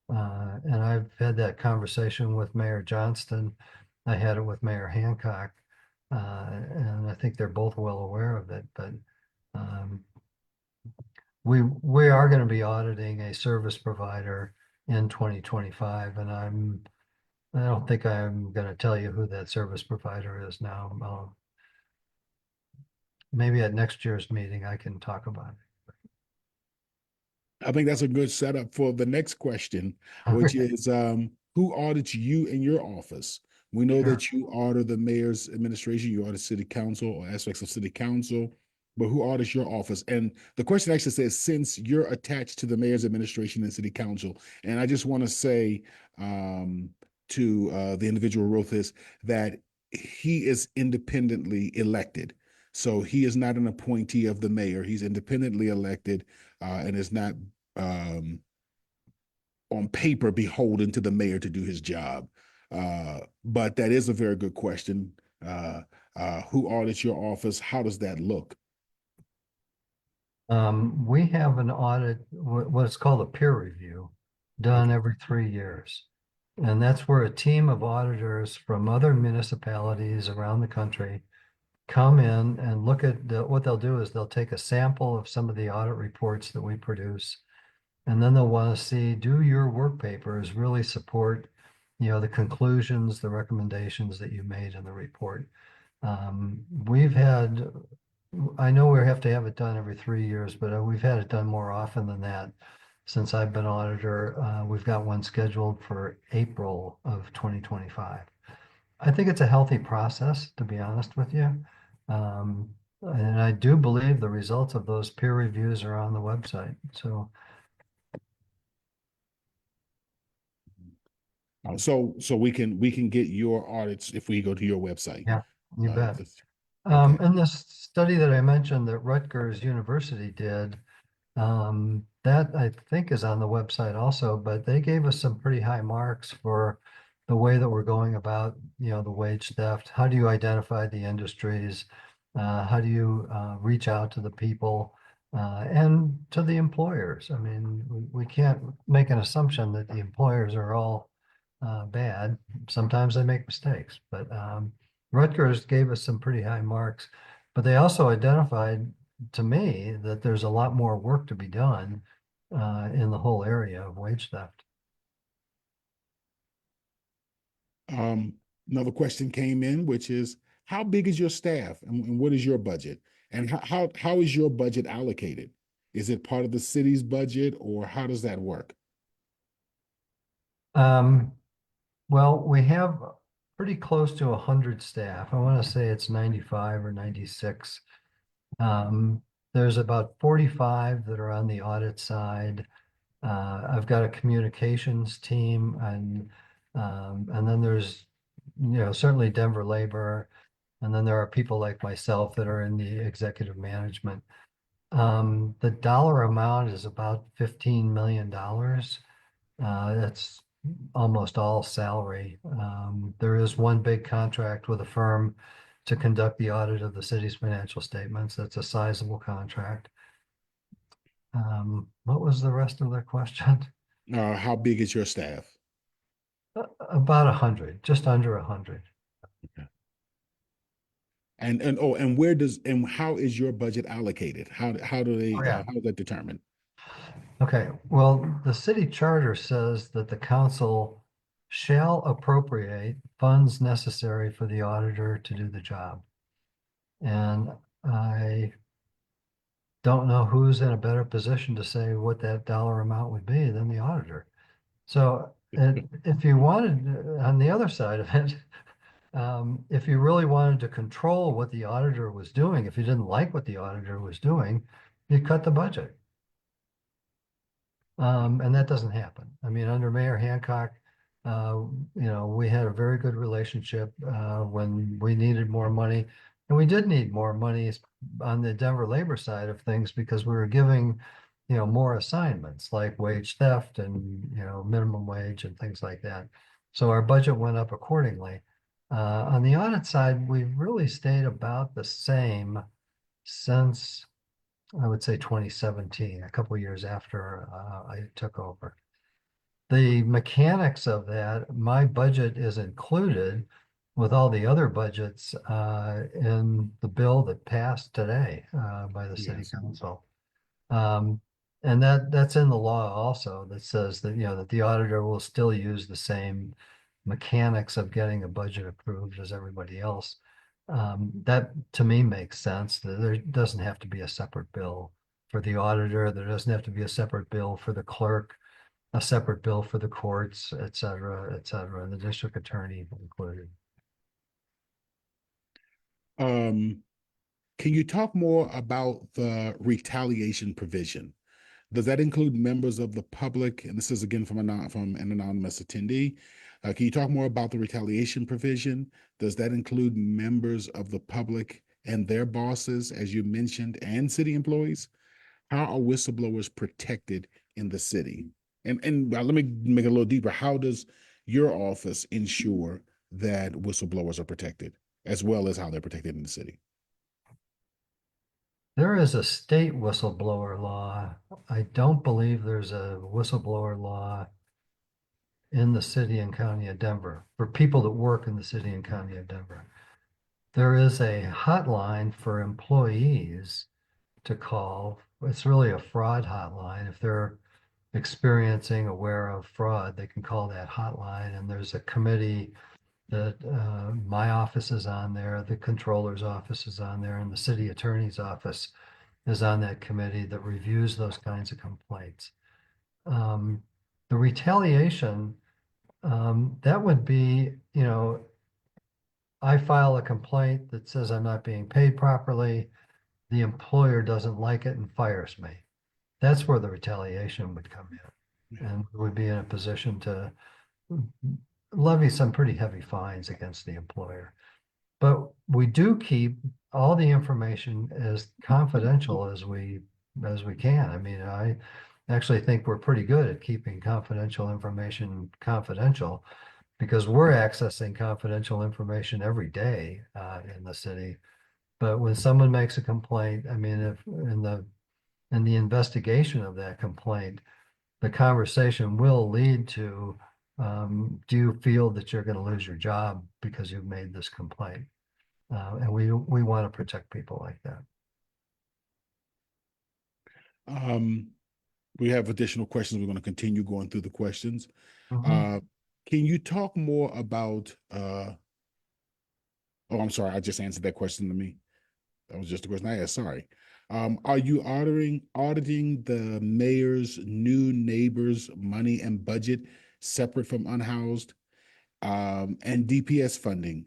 And I've had that conversation with Mayor Johnston. I had it with Mayor Hancock. And I think they're both well aware of it, but um, we are going to be auditing a service provider in 2025, and I don't think I'm going to tell you who that service provider is now. Maybe at next year's meeting I can talk about I think that's a good setup for the next question, which it. is who audits you in your office? We know Sure. that you audit the mayor's administration, you audit city council or aspects of city council, but who audits your office? And the question actually says, since you're attached to the mayor's administration and city council, and I just want to say to the individual who wrote this that he is independently elected. So he is not an appointee of the mayor. He's independently elected and is not um, on paper beholden to the mayor to do his job. But that is a very good question. Who audits your office? How does that look? We have an audit, what's called a peer review, done Okay. every 3 years. And that's where a team of auditors from other municipalities around the country come in and look at what they'll do is they'll take a sample of some of the audit reports that we produce. And then they'll want to see, do your work papers really support, the conclusions, the recommendations that you made in the report? We've had, I know we have to have it done every 3 years, but we've had it done more often than that since I've been auditor. We've got one scheduled for April of 2025. I think it's a healthy process, to be honest with you. And I do believe the results of those peer reviews are on the website. So, So we can get your audits if we go to your website. yeah, you bet. Okay. And this study that I mentioned that Rutgers University did, that I think is on the website also, but they gave us some pretty high marks for the way that we're going about, the wage theft. How do you identify the industries? How do you reach out to the people and to the employers? I mean, we can't make an assumption that the employers are all bad. Sometimes they make mistakes, but Rutgers gave us some pretty high marks, but they also identified to me that there's a lot more work to be done in the whole area of wage theft. Um, Another question came in, which is how big is your staff and what is your budget? And how is your budget allocated? Is it part of the city's budget or how does that work? Um, well, we have pretty close to 100 staff. I want to say it's 95 or 96. Um, there's about 45 that are on the audit side. I've got a communications team and then there's, certainly Denver labor. And then there are people like myself that are in the executive management. The dollar amount is about $15 million. That's almost all salary. There is one big contract with a firm to conduct the audit of the city's financial statements. That's a sizable contract. What was the rest of the question? How big is your staff? About 100, just under 100. Okay. And where does and how is your budget allocated? How do Oh, they yeah. how is that determined? Okay, well, the city charter says that the council shall appropriate funds necessary for the auditor to do the job. And I don't know who's in a better position to say what that dollar amount would be than the auditor. So if you wanted, on the other side of it, if you really wanted to control what the auditor was doing, if you didn't like what the auditor was doing, you cut the budget. And that doesn't happen. I mean, under Mayor Hancock, we had a very good relationship when we needed more money. And we did need more money on the Denver labor side of things because we were giving more assignments like wage theft and, minimum wage and things like that. So our budget went up accordingly. On the audit side, we've really stayed about the same since, I would say, 2017, a couple of years after I took over. The mechanics of that, my budget is included with all the other budgets in the bill that passed today by the city Yes. council. Um, and that's in the law also, that says that, that the auditor will still use the same mechanics of getting a budget approved as everybody else. That to me makes sense. There doesn't have to be a separate bill for the auditor. There doesn't have to be a separate bill for the clerk, a separate bill for the courts, et cetera, and the district attorney included. Um, can you talk more about the retaliation provision? Does that include members of the public? And this is again from an anonymous attendee. Can you talk more about the retaliation provision? Does that include members of the public and their bosses, as you mentioned, and city employees? How are whistleblowers protected in the city? And let me make it a little deeper. How does your office ensure that whistleblowers are protected, as well as how they're protected in the city? There is a state whistleblower law. I don't believe there's a whistleblower law in the city and county of Denver for people that work in the city and county of Denver. There is a hotline for employees to call. It's really a fraud hotline. If they're experiencing, aware of fraud, they can call that hotline. And there's a committee that my office is on there, the controller's office is on there, and the city attorney's office is on that committee that reviews those kinds of complaints. The retaliation, that would be, I file a complaint that says I'm not being paid properly. The employer doesn't like it and fires me. That's where the retaliation would come in, and would be in a position to levy some pretty heavy fines against the employer. But we do keep all the information as confidential as we can. I mean, I actually think we're pretty good at keeping confidential information confidential because we're accessing confidential information every day in the city. But when someone makes a complaint, I mean, if in the investigation of that complaint, the conversation will lead to, do you feel that you're going to lose your job because you've made this complaint? And we want to protect people like that. Um, we have additional questions. We're going to continue going through the questions. Mhm. Uh, can you talk more about? Oh, I'm sorry. I just answered that question to me. That was just a question I asked. Sorry. Are you auditing the mayor's new neighbors' money and budget separate from unhoused and DPS funding?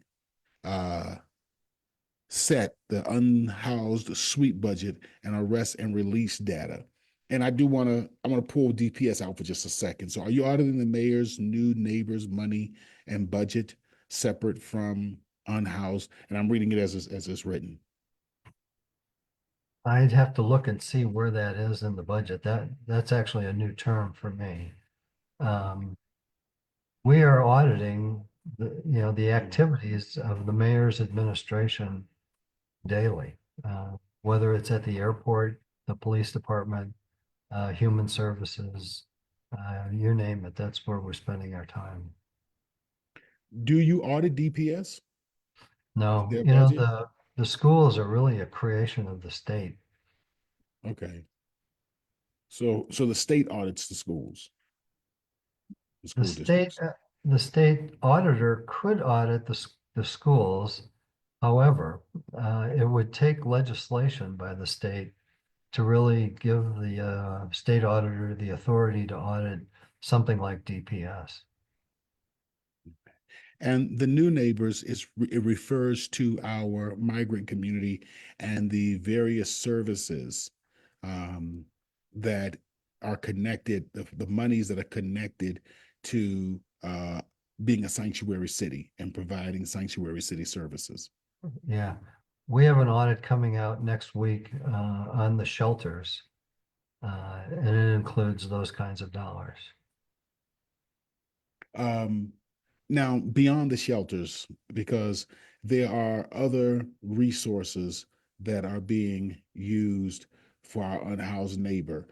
Set the unhoused sweep budget and arrest and release data. And I want to pull DPS out for just a second. So are you auditing the mayor's new neighbors' money and budget separate from unhoused? And I'm reading it as it's written. I'd have to look and see where that is in the budget. That's actually a new term for me. Um, we are auditing the activities of the mayor's administration daily, whether it's at the airport, the police department, human services, you name it. That's where we're spending our time. Do you audit DPS and No, their budget? the schools are really a creation of the state. Okay. So the state audits the The school state, districts. uh, the state auditor could audit the schools. However, it would take legislation by the state to really give the state auditor the authority to audit something like DPS. And the new neighbors it refers to our migrant community and the various services um, that are connected, the monies that are connected to being a sanctuary city and providing sanctuary city services. Yeah, we have an audit coming out next week on the shelters. And it includes those kinds of dollars. Um, Now, beyond the shelters, because there are other resources that are being used for our unhoused neighbors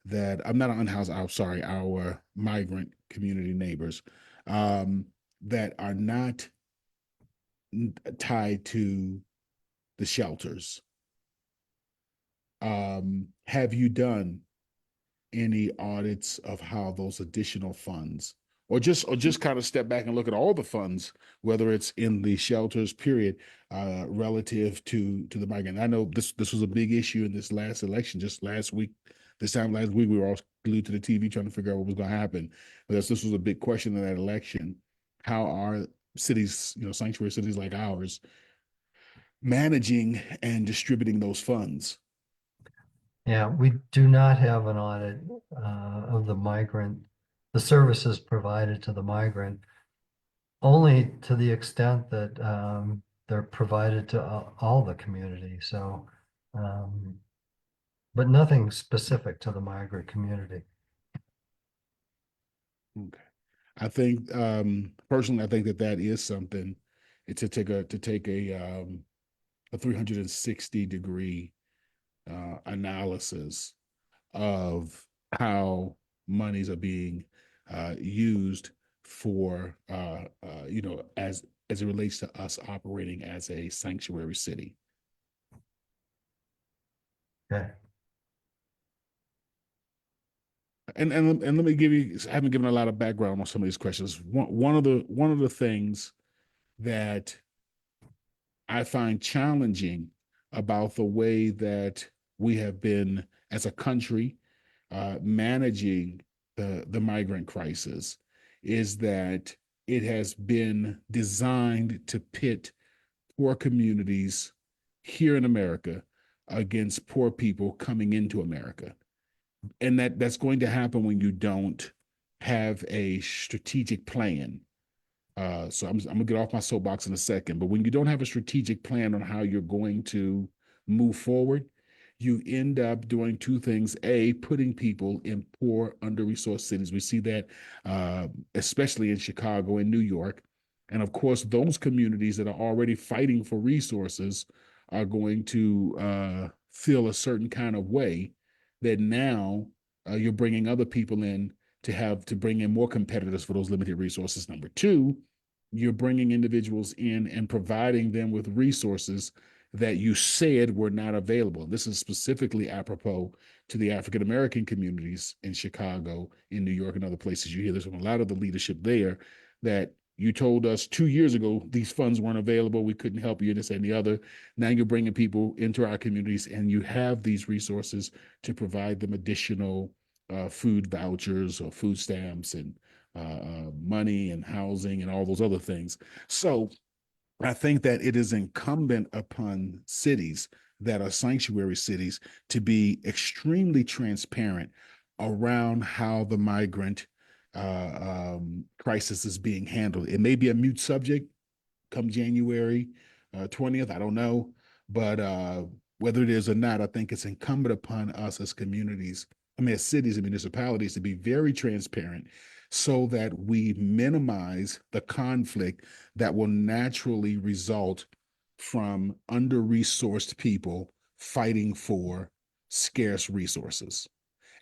that I'm not unhoused, I'm sorry, our migrant community neighbors that are not tied to the shelters. Have you done any audits of how those additional funds or just kind of step back and look at all the funds, whether it's in the shelters period, relative to the migrant? I know this was a big issue in this last election, just last week. This time last week, we were all glued to the TV trying to figure out what was going to happen, because this was a big question in that election. How are cities, sanctuary cities like ours, managing and distributing those funds? Yeah, we do not have an audit of the services provided to the migrant, only to the extent that they're provided to all the community. So, um, but nothing specific to the migrant community. Okay. I think personally, I think that is something to take a 360-degree analysis of how monies are being used for as it relates to us operating as a sanctuary city. Okay. And let me give you, I haven't given a lot of background on some of these questions. One of the things that I find challenging about the way that we have been as a country managing the migrant crisis is that it has been designed to pit poor communities here in America against poor people coming into America. And that's going to happen when you don't have a strategic plan. So I'm gonna get off my soapbox in a second, but when you don't have a strategic plan on how you're going to move forward, you end up doing two things: a, putting people in poor, under-resourced cities. We see that especially in Chicago and New York, and of course, those communities that are already fighting for resources are going to feel a certain kind of way that now you're bringing other people in to bring in more competitors for those limited resources. Number two, you're bringing individuals in and providing them with resources that you said were not available. This is specifically apropos to the African American communities in Chicago, in New York, and other places. You hear this from a lot of the leadership there, that you told us 2 years ago these funds weren't available, we couldn't help you, this and the other. Now you're bringing people into our communities, and you have these resources to provide them additional food vouchers or food stamps and money and housing and all those other things. So I think that it is incumbent upon cities that are sanctuary cities to be extremely transparent around how the migrant crisis is being handled. It may be a mute subject come January 20th. I don't know. But whether it is or not, I think it's incumbent upon us as communities, as cities and municipalities, to be very transparent so that we minimize the conflict that will naturally result from under-resourced people fighting for scarce resources.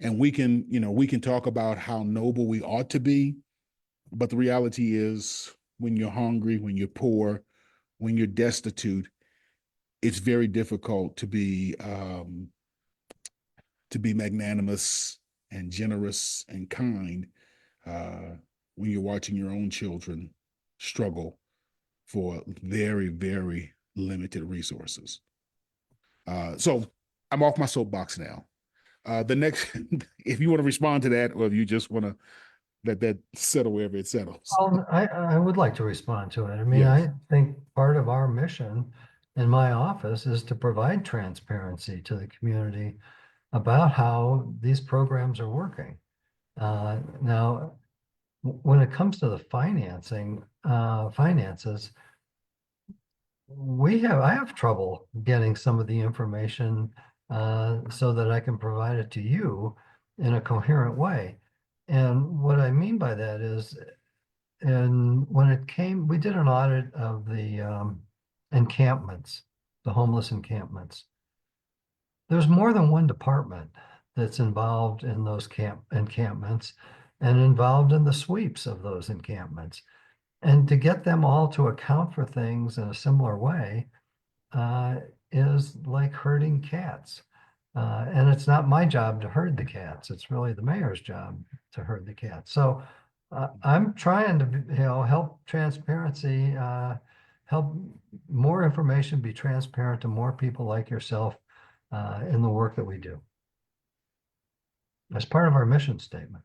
And we can talk about how noble we ought to be, but the reality is when you're hungry, when you're poor, when you're destitute, it's very difficult to be magnanimous and generous and kind when you're watching your own children struggle for very, very limited resources. So I'm off my soapbox now. The next, if you want to respond to that, or if you just want to let that settle wherever it settles. I would like to respond to it. I mean, Yes. I think part of our mission in my office is to provide transparency to the community about how these programs are working. Now, when it comes to the finances, I have trouble getting some of the information so that I can provide it to you in a coherent way. And what I mean by that is, and when it came, we did an audit of the encampments, the homeless encampments. There's more than one department that's involved in those encampments and involved in the sweeps of those encampments. And to get them all to account for things in a similar way uh, is like herding cats. And it's not my job to herd the cats. It's really the mayor's job to herd the cats. So I'm trying to, help transparency, help more information be transparent to more people like yourself in the work that we do. As part of our mission statement.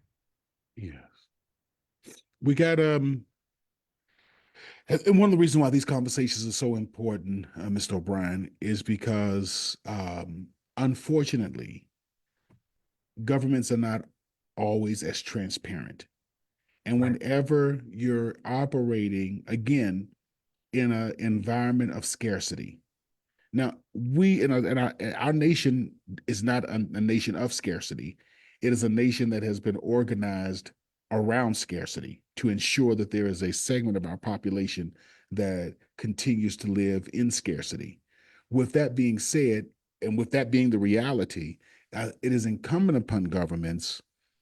Yes. We got and one of the reasons why these conversations are so important, Mr. O'Brien, is because unfortunately, governments are not always as transparent. And Right. whenever you're operating, again, in an environment of scarcity. Now, we our nation is not a nation of scarcity. It is a nation that has been organized around scarcity to ensure that there is a segment of our population that continues to live in scarcity. With that being said, and with that being the reality, it is incumbent upon governments.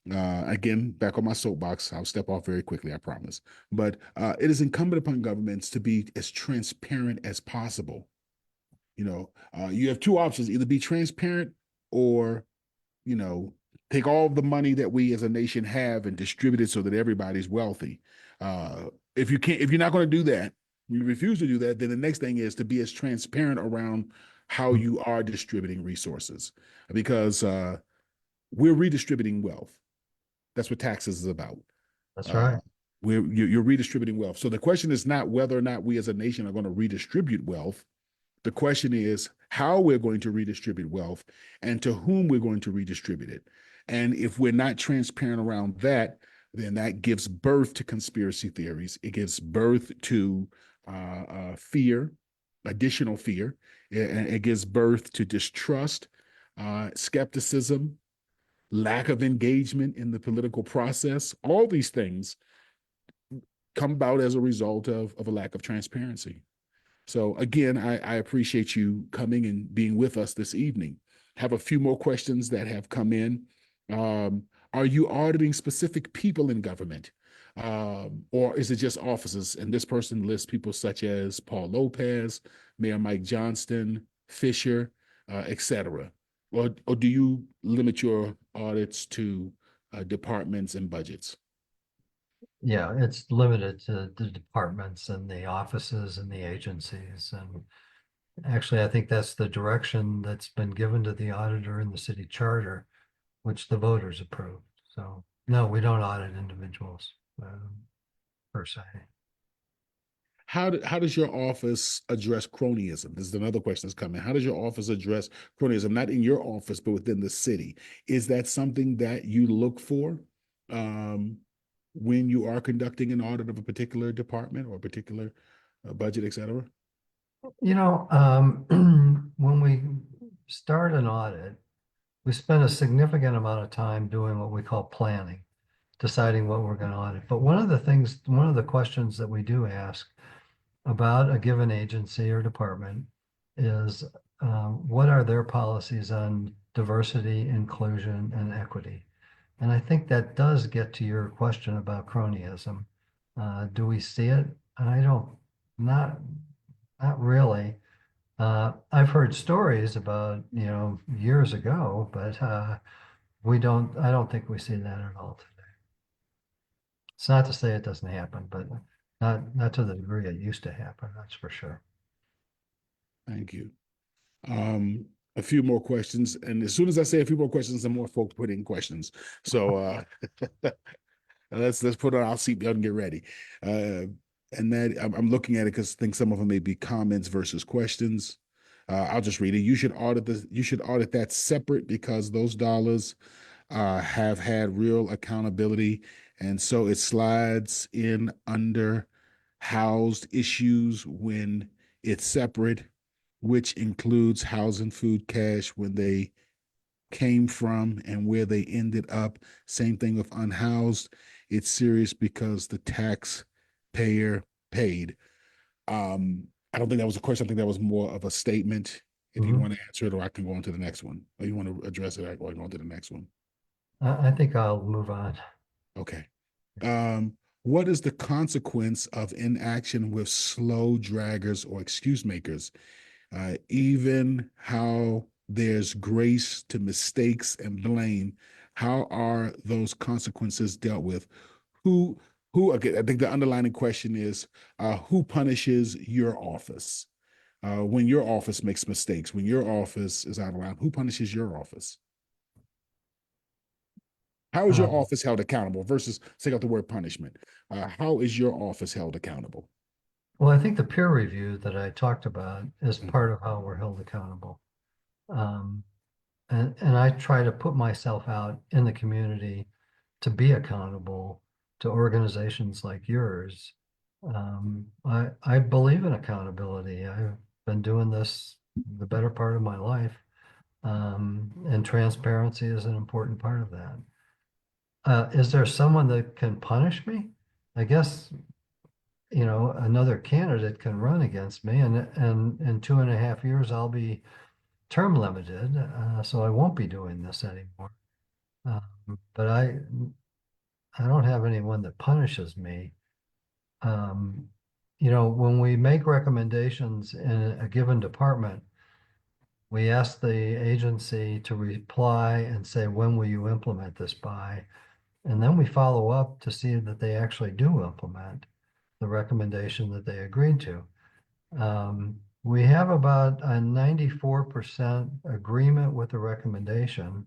Again, back on my soapbox, I'll step off very quickly, I promise. But it is incumbent upon governments to be as transparent as possible. You have two options: either be transparent or, take all the money that we as a nation have and distribute it so that everybody's wealthy. If you're not going to do that, you refuse to do that, then the next thing is to be as transparent around how you are distributing resources, because we're redistributing wealth. That's what taxes is about. That's Uh, right. you're redistributing wealth. So the question is not whether or not we as a nation are going to redistribute wealth. The question is how we're going to redistribute wealth and to whom we're going to redistribute it. And if we're not transparent around that, then that gives birth to conspiracy theories. It gives birth to fear, additional fear. It gives birth to distrust, skepticism, lack of engagement in the political process. All these things come about as a result of a lack of transparency. So again, I appreciate you coming and being with us this evening. Have a few more questions that have come in. Um, are you auditing specific people in government? Or is it just offices? And this person lists people such as Paul Lopez, Mayor Mike Johnston, Fisher, etc. Or do you limit your audits to departments and budgets? Yeah, it's limited to the departments and the offices and the agencies. And actually, I think that's the direction that's been given to the auditor in the city charter, which the voters approved. So, no, we don't audit individuals per se. How does your office address cronyism? This is another question that's coming. How does your office address cronyism? Not in your office, but within the city. Is that something that you look for um, when you are conducting an audit of a particular department or a particular budget, et cetera? When we start an audit, we spend a significant amount of time doing what we call planning, deciding what we're going to audit. But one of the questions that we do ask about a given agency or department is what are their policies on diversity, inclusion, and equity? And I think that does get to your question about cronyism. Do we see it? I don't, not, not really. I've heard stories about, years ago, but I don't think we see that at all today. It's not to say it doesn't happen, but not to the degree it used to happen, that's for sure. Thank you. A few more questions, and as soon as I say a few more questions, the more folks put in questions. So let's put on our seatbelt and get ready. And that I'm looking at it because I think some of them may be comments versus questions. I'll just read it. You should audit that separate because those dollars have had real accountability, and so it slides in under housed issues when it's separate. which includes house and food cash when they came from and where they ended up. Same thing with unhoused. It's serious because the taxpayer paid. I don't think that was a question. I think that was more of a statement. If you Mhm. want to answer it, or I can go on to the next one. Or you want to address it, I can go on to the next one. I think I'll move on. Okay. Um, what is the consequence of inaction with slow draggers or excuse makers? Even how there's grace to mistakes and blame, how are those consequences dealt with? Who, okay, I think the underlying question is who punishes your office? When your office makes mistakes, when your office is out of line, who punishes your office? How is your Um, office held accountable versus take out the word punishment? How is your office held accountable? well, I think the peer review that I talked about is part of how we're held accountable. Um, and I try to put myself out in the community to be accountable to organizations like yours. I believe in accountability. I've been doing this the better part of my life, and transparency is an important part of that. Is there someone that can punish me? I guess, another candidate can run against me, and in 2.5 years, I'll be term limited, so I won't be doing this anymore. But I don't have anyone that punishes me. Um, when we make recommendations in a given department, we ask the agency to reply and say, when will you implement this by? And then we follow up to see that they actually do implement the recommendation that they agreed to. We have about a 94% agreement with the recommendation,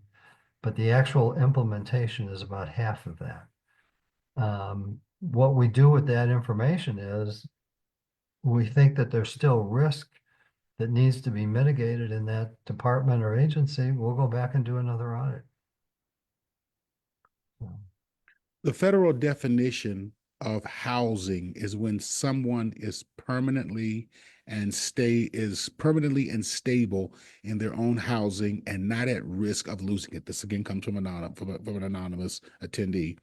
but the actual implementation is about half of that. What we do with that information is we think that there's still risk that needs to be mitigated in that department or agency. We'll go back and do another audit. The federal definition of housing is when someone is permanently and stable in their own housing and not at risk of losing it. This again comes from an anonymous attendee.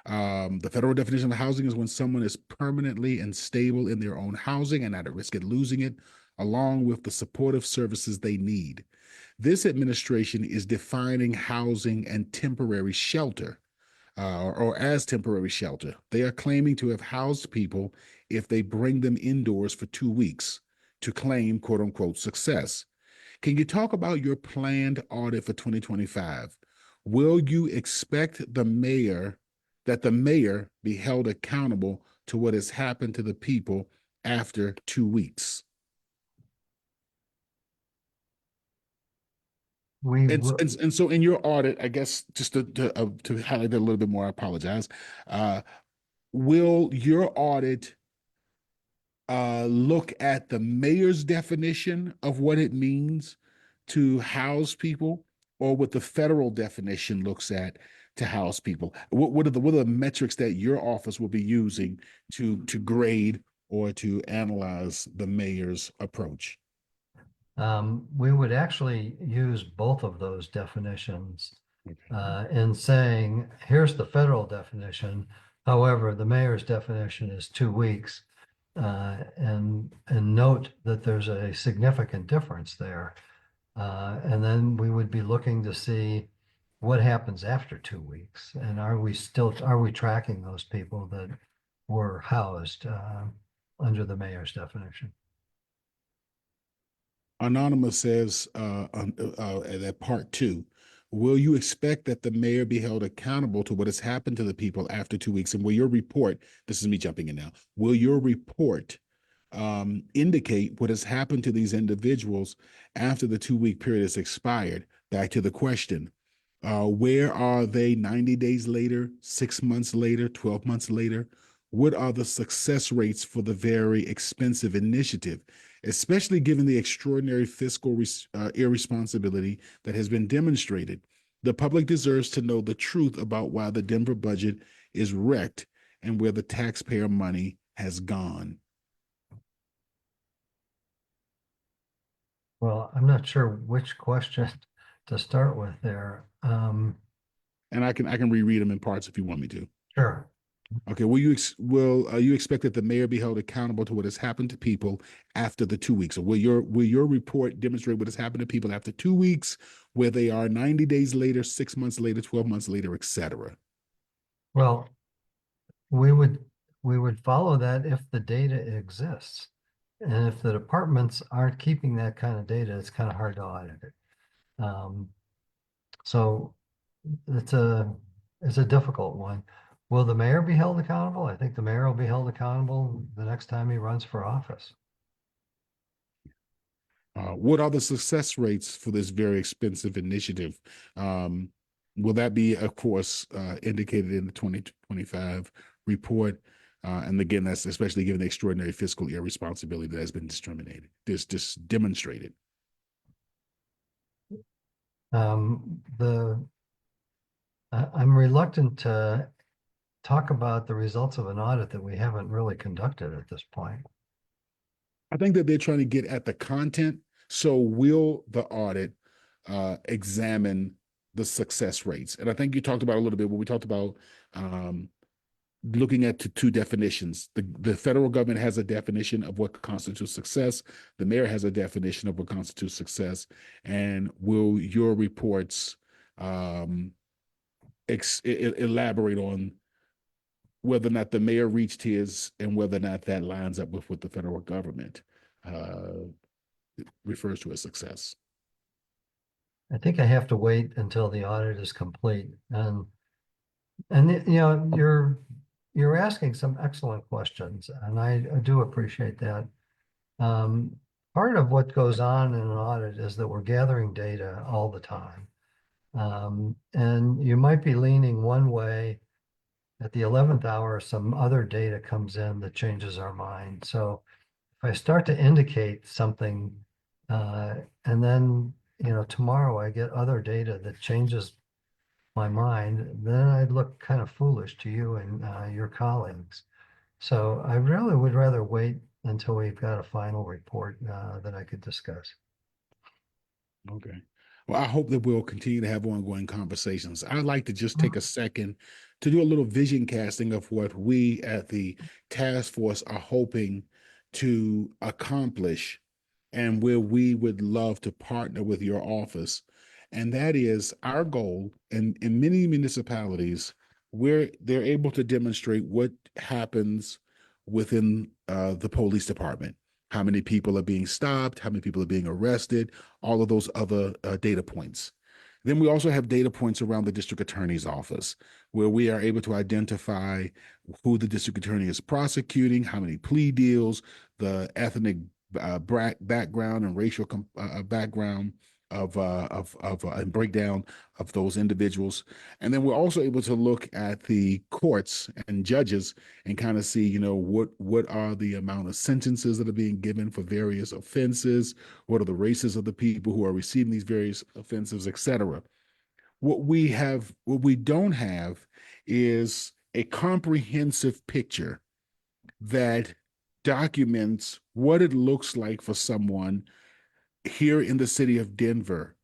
The federal definition of housing is when someone is permanently and stable in their own housing and not at risk of losing it, along with the supportive services they need. This administration is defining housing and temporary shelter, or as temporary shelter. They are claiming to have housed people if they bring them indoors for 2 weeks to claim quote unquote success. Can you talk about your planned audit for 2025? Will you expect the mayor be held accountable to what has happened to the people after 2 weeks? We And, will, and so in your audit, I guess just to highlight it a little bit more, I apologize. Uh, will your audit look at the mayor's definition of what it means to house people, or what the federal definition looks at to house people? What are the metrics that your office will be using to grade or to analyze the mayor's approach? we would actually use both of those definitions Okay. in saying, here's the federal definition. However, the mayor's definition is 2 weeks. And note that there's a significant difference there. And then we would be looking to see what happens after 2 weeks. And are we tracking those people that were housed under the mayor's definition? Anonymous says that part two, will you expect that the mayor be held accountable to what has happened to the people after 2 weeks? And will your report, this is me jumping in now, will your report indicate what has happened to these individuals after the 2 week period has expired? Back to the question, where are they 90 days later, 6 months later, 12 months later? What are the success rates for the very expensive initiative, especially given the extraordinary fiscal irresponsibility that has been demonstrated? The public deserves to know the truth about why the Denver budget is wrecked and where the taxpayer money has gone. Well, I'm not sure which question to start with there. And I can reread them in parts if you want me to. Sure. Okay. Will you expect that the mayor be held accountable to what has happened to people after the 2 weeks? Or will your report demonstrate what has happened to people after 2 weeks, where they are 90 days later, 6 months later, 12 months later, etc.? Well, we would we would follow that if the data exists. And if the departments aren't keeping that kind of data, it's kind of hard to audit it. So it's a it's a difficult one. Will the mayor be held accountable? I think the mayor will be held accountable the next time he runs for office. What are the success rates for this very expensive initiative? Um, will that be, of course, indicated in the 2025 report? And again, that's especially given the extraordinary fiscal irresponsibility that has been just demonstrated. The I'm reluctant to talk about the results of an audit that we haven't really conducted at this point. I think that they're trying to get at the content. So will the audit examine the success rates? And I think you talked about a little bit when we talked about um, looking at two definitions. The federal government has a definition of what constitutes success. The mayor has a definition of what constitutes success. And will your reports um, elaborate on whether or not the mayor reached his and whether or not that lines up with what the federal government uh, refers to as success? I think I have to wait until the audit is complete. And you know, you're asking some excellent questions, and I do appreciate that. Um, Part of what goes on in an audit is that we're gathering data all the time. And you might be leaning one way at the 11th hour, some other data comes in that changes our mind. So if I start to indicate something, and then, you know, tomorrow I get other data that changes my mind, then I'd look kind of foolish to you and your colleagues. So I really would rather wait until we've got a final report that I could discuss. Okay. Well, I hope that we'll continue to have ongoing conversations. I'd like to just take a second to do a little vision casting of what we at the task force are hoping to accomplish and where we would love to partner with your office. And that is our goal. And in many municipalities, where they're able to demonstrate what happens within the police department, how many people are being stopped, how many people are being arrested, all of those other data points. Then we also have data points around the district attorney's office where we are able to identify who the district attorney is prosecuting, how many plea deals, the ethnic background and racial background of and breakdown of those individuals. And then we're also able to look at the courts and judges and kind of see, what are the amount of sentences that are being given for various offenses, what are the races of the people who are receiving these various offenses, etc. What we don't have is a comprehensive picture that documents what it looks like for someone here in the city of Denver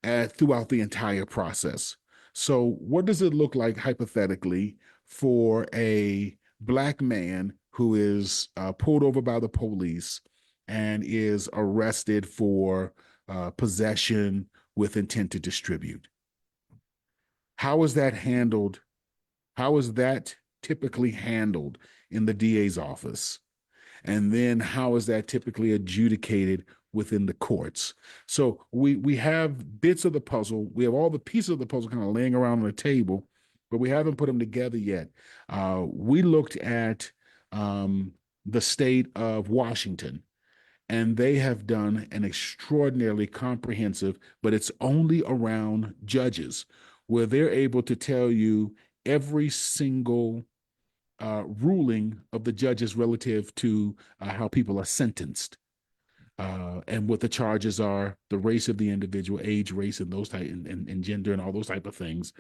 throughout the entire process. So, what does it look like hypothetically for a Black man who is pulled over by the police and is arrested for possession with intent to distribute? How is that handled? How is that typically handled in the DA's office? And then how is that typically adjudicated within the courts? So we have bits of the puzzle. We have all the pieces of the puzzle kind of laying around on the table, but we haven't put them together yet. We looked at the state of Washington, and they have done an extraordinarily comprehensive, but it's only around judges, where they're able to tell you every single ruling of the judges relative to how people are sentenced and what the charges are, the race of the individual, age, race, and those type, and gender, and all those type of things,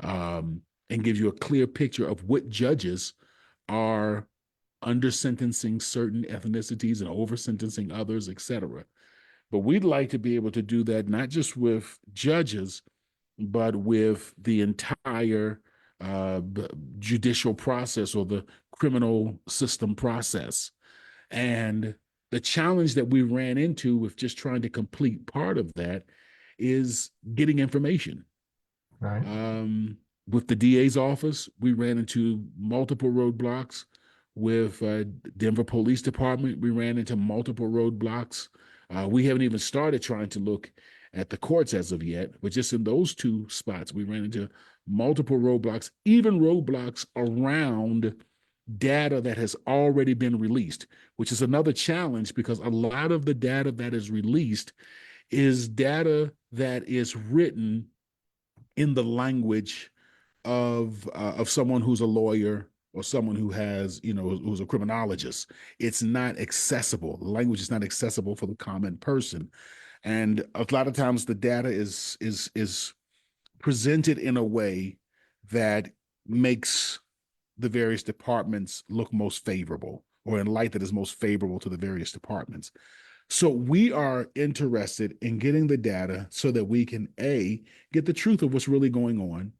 and gives you a clear picture of what judges are under sentencing certain ethnicities and over sentencing others, etc. But we'd like to be able to do that not just with judges, but with the entire judicial process or the criminal system process. And the challenge that we ran into with just trying to complete part of that is getting information. Right. With the DA's office, we ran into multiple roadblocks. With Denver Police Department, we ran into multiple roadblocks. We haven't even started trying to look at the courts as of yet, but just in those two spots, we ran into multiple roadblocks, even roadblocks around data that has already been released, which is another challenge because a lot of the data that is released is data that is written in the language of someone who's a lawyer or someone who has, who's a criminologist. It's not accessible. The language is not accessible for the common person. And a lot of times the data is presented in a way that makes the various departments look most favorable, or in light that is most favorable to the various departments. So we are interested in getting the data so that we can A, get the truth of what's really going on,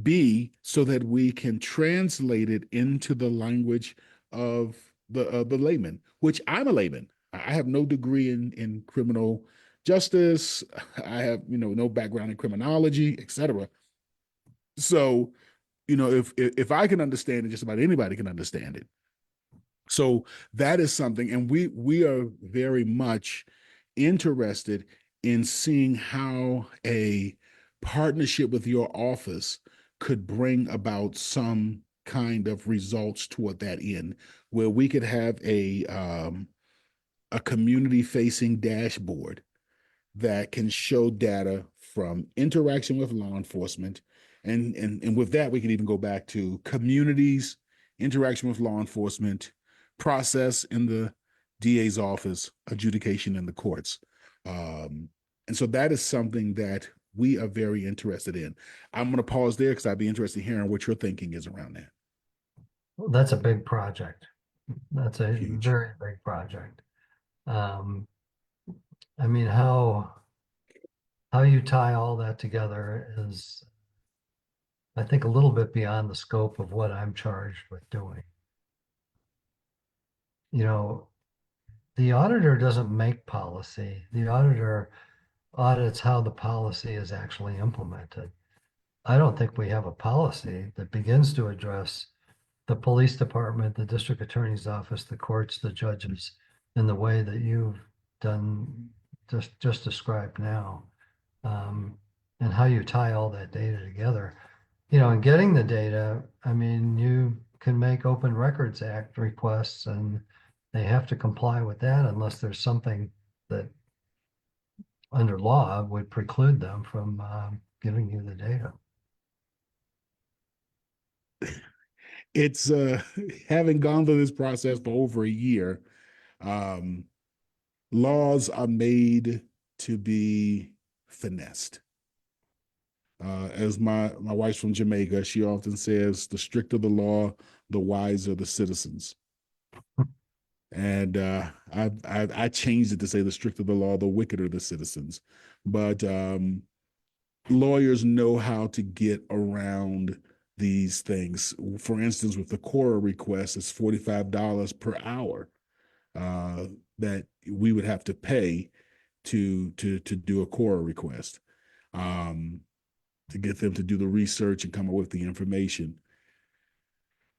B, so that we can translate it into the language of the layman, which I'm a layman. I have no degree in criminal justice. I have, no background in criminology, etc. So, if I can understand it, just about anybody can understand it. So that is something, and we are very much interested in seeing how a partnership with your office could bring about some kind of results toward that end, where we could have a community facing dashboard that can show data from interaction with law enforcement. And with that, we can even go back to communities, interaction with law enforcement, process in the DA's office, adjudication in the courts. And so that is something that we are very interested in. I'm going to pause there because I'd be interested in hearing what your thinking is around that. Well, that's a big project. That's a Huge. very big project. Um, I mean, how you tie all that together is, I think, a little bit beyond the scope of what I'm charged with doing. You know, the auditor doesn't make policy. The auditor audits how the policy is actually implemented. I don't think we have a policy that begins to address the police department, the district attorney's office, the courts, the judges, in the way that you've done just described now. And how you tie all that data together. And getting the data, I mean, you can make Open Records Act requests and they have to comply with that unless there's something that under law would preclude them from giving you the data. It's having gone through this process for over a year, um, laws are made to be finessed. As my wife's from Jamaica, she often says, "The stricter the law, the wiser the citizens." And I changed it to say, "The stricter the law, the wickeder the citizens." But lawyers know how to get around these things. For instance, with the Cora request, it's $45 per hour uh, that we would have to pay to do a Cora request. Um, to get them to do the research and come up with the information.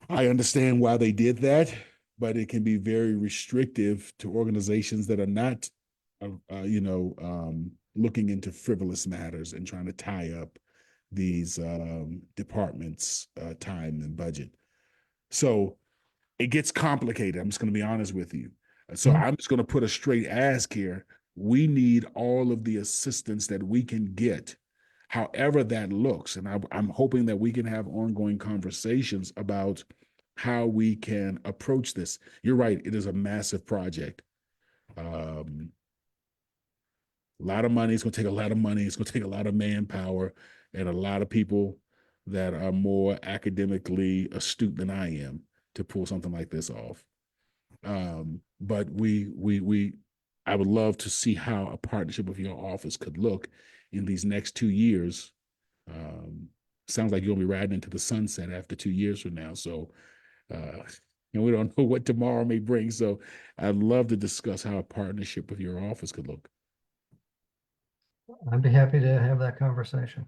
I understand why they did that, but it can be very restrictive to organizations that are not, looking into frivolous matters and trying to tie up these departments' time and budget. So it gets complicated. I'm just going to be honest with you. So Yeah. I'm just going to put a straight ask here. We need all of the assistance that we can get, however that looks. And I'm hoping that we can have ongoing conversations about how we can approach this. You're right. It is a massive project. A lot of money. It's going to take a lot of money. It's going to take a lot of manpower and a lot of people that are more academically astute than I am to pull something like this off. But we I would love to see how a partnership with your office could look in these next 2 years. Um, Sounds like you'll be riding into the sunset after 2 years from now. So, uh, and we don't know what tomorrow may bring. So, I'd love to discuss how a partnership with your office could look. I'd be happy to have that conversation.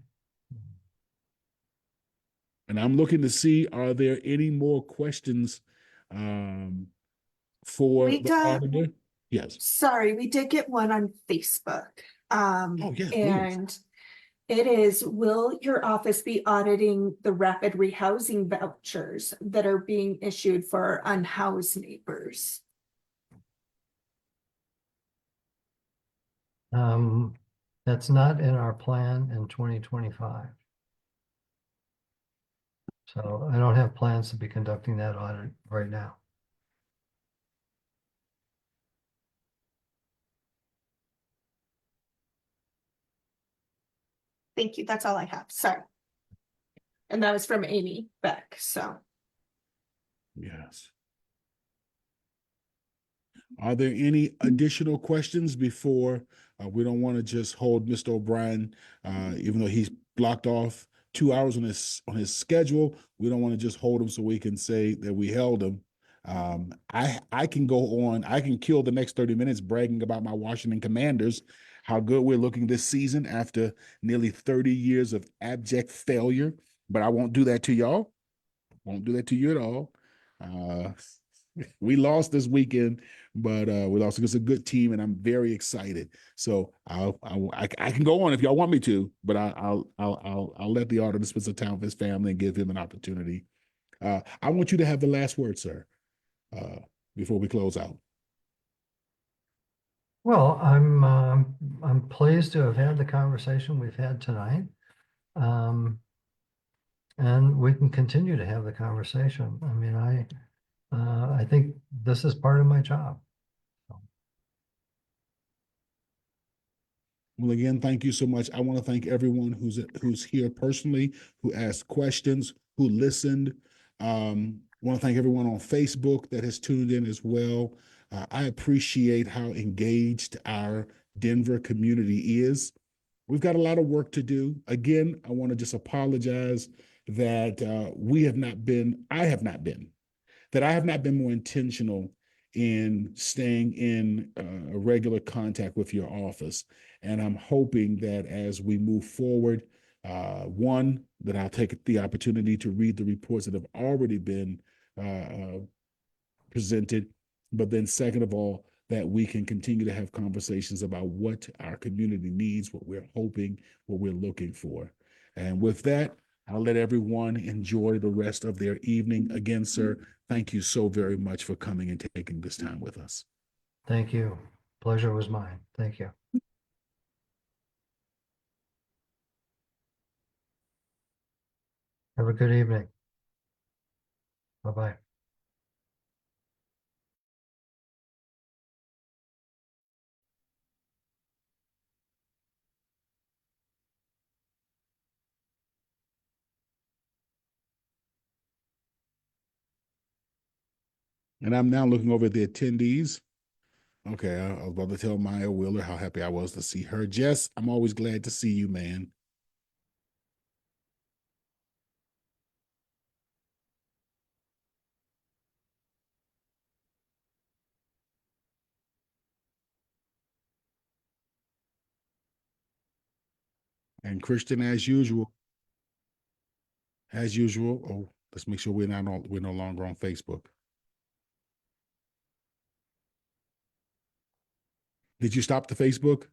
And I'm looking to see, are there any more questions for We the got, auditor? Yes. sorry, we did get one on Facebook. Oh, yes, please. And it is, will your office be auditing the rapid rehousing vouchers that are being issued for unhoused neighbors? That's not in our plan in 2025. So I don't have plans to be conducting that audit right now. Thank you. That's all I have. Sorry. And that was from Amy Beck. So Yes. Are there any additional questions before we don't want to just hold Mr. O'Brien, even though he's blocked off 2 hours on his schedule? We don't want to just hold him so we can say that we held him. I can go on. I can kill the next 30 minutes bragging about my Washington Commanders, how good we're looking this season after nearly 30 years of abject failure. But I won't do that to y'all. Won't do that to you at all. We lost this weekend, but we lost against a good team, and I'm very excited. So I can go on if y'all want me to, but I'll let the auditor spend some time with his family and give him an opportunity. I want you to have the last word, sir, before we close out. Well, I'm pleased to have had the conversation we've had tonight. And we can continue to have the conversation. I mean, I think this is part of my job. Well, again, thank you so much. I want to thank everyone who's here personally, who asked questions, who listened. I want to thank everyone on Facebook that has tuned in as well. I appreciate how engaged our Denver community is. We've got a lot of work to do. Again, I want to just apologize that I have not been more intentional in staying in a regular contact with your office. And I'm hoping that as we move forward, one, that I'll take the opportunity to read the reports that have already been presented, but then second of all, that we can continue to have conversations about what our community needs, what we're hoping, what we're looking for. And with that, I'll let everyone enjoy the rest of their evening. Again, sir, thank you so very much for coming and taking this time with us. Thank you. Pleasure was mine. Thank you. Have a good evening. Bye-bye. And I'm now looking over at the attendees. Okay, I was about to tell Maya Wheeler how happy I was to see her. Jess, I'm always glad to see you, man. And Christian, as usual. Oh, let's make sure we're no longer on Facebook. Did you stop the Facebook?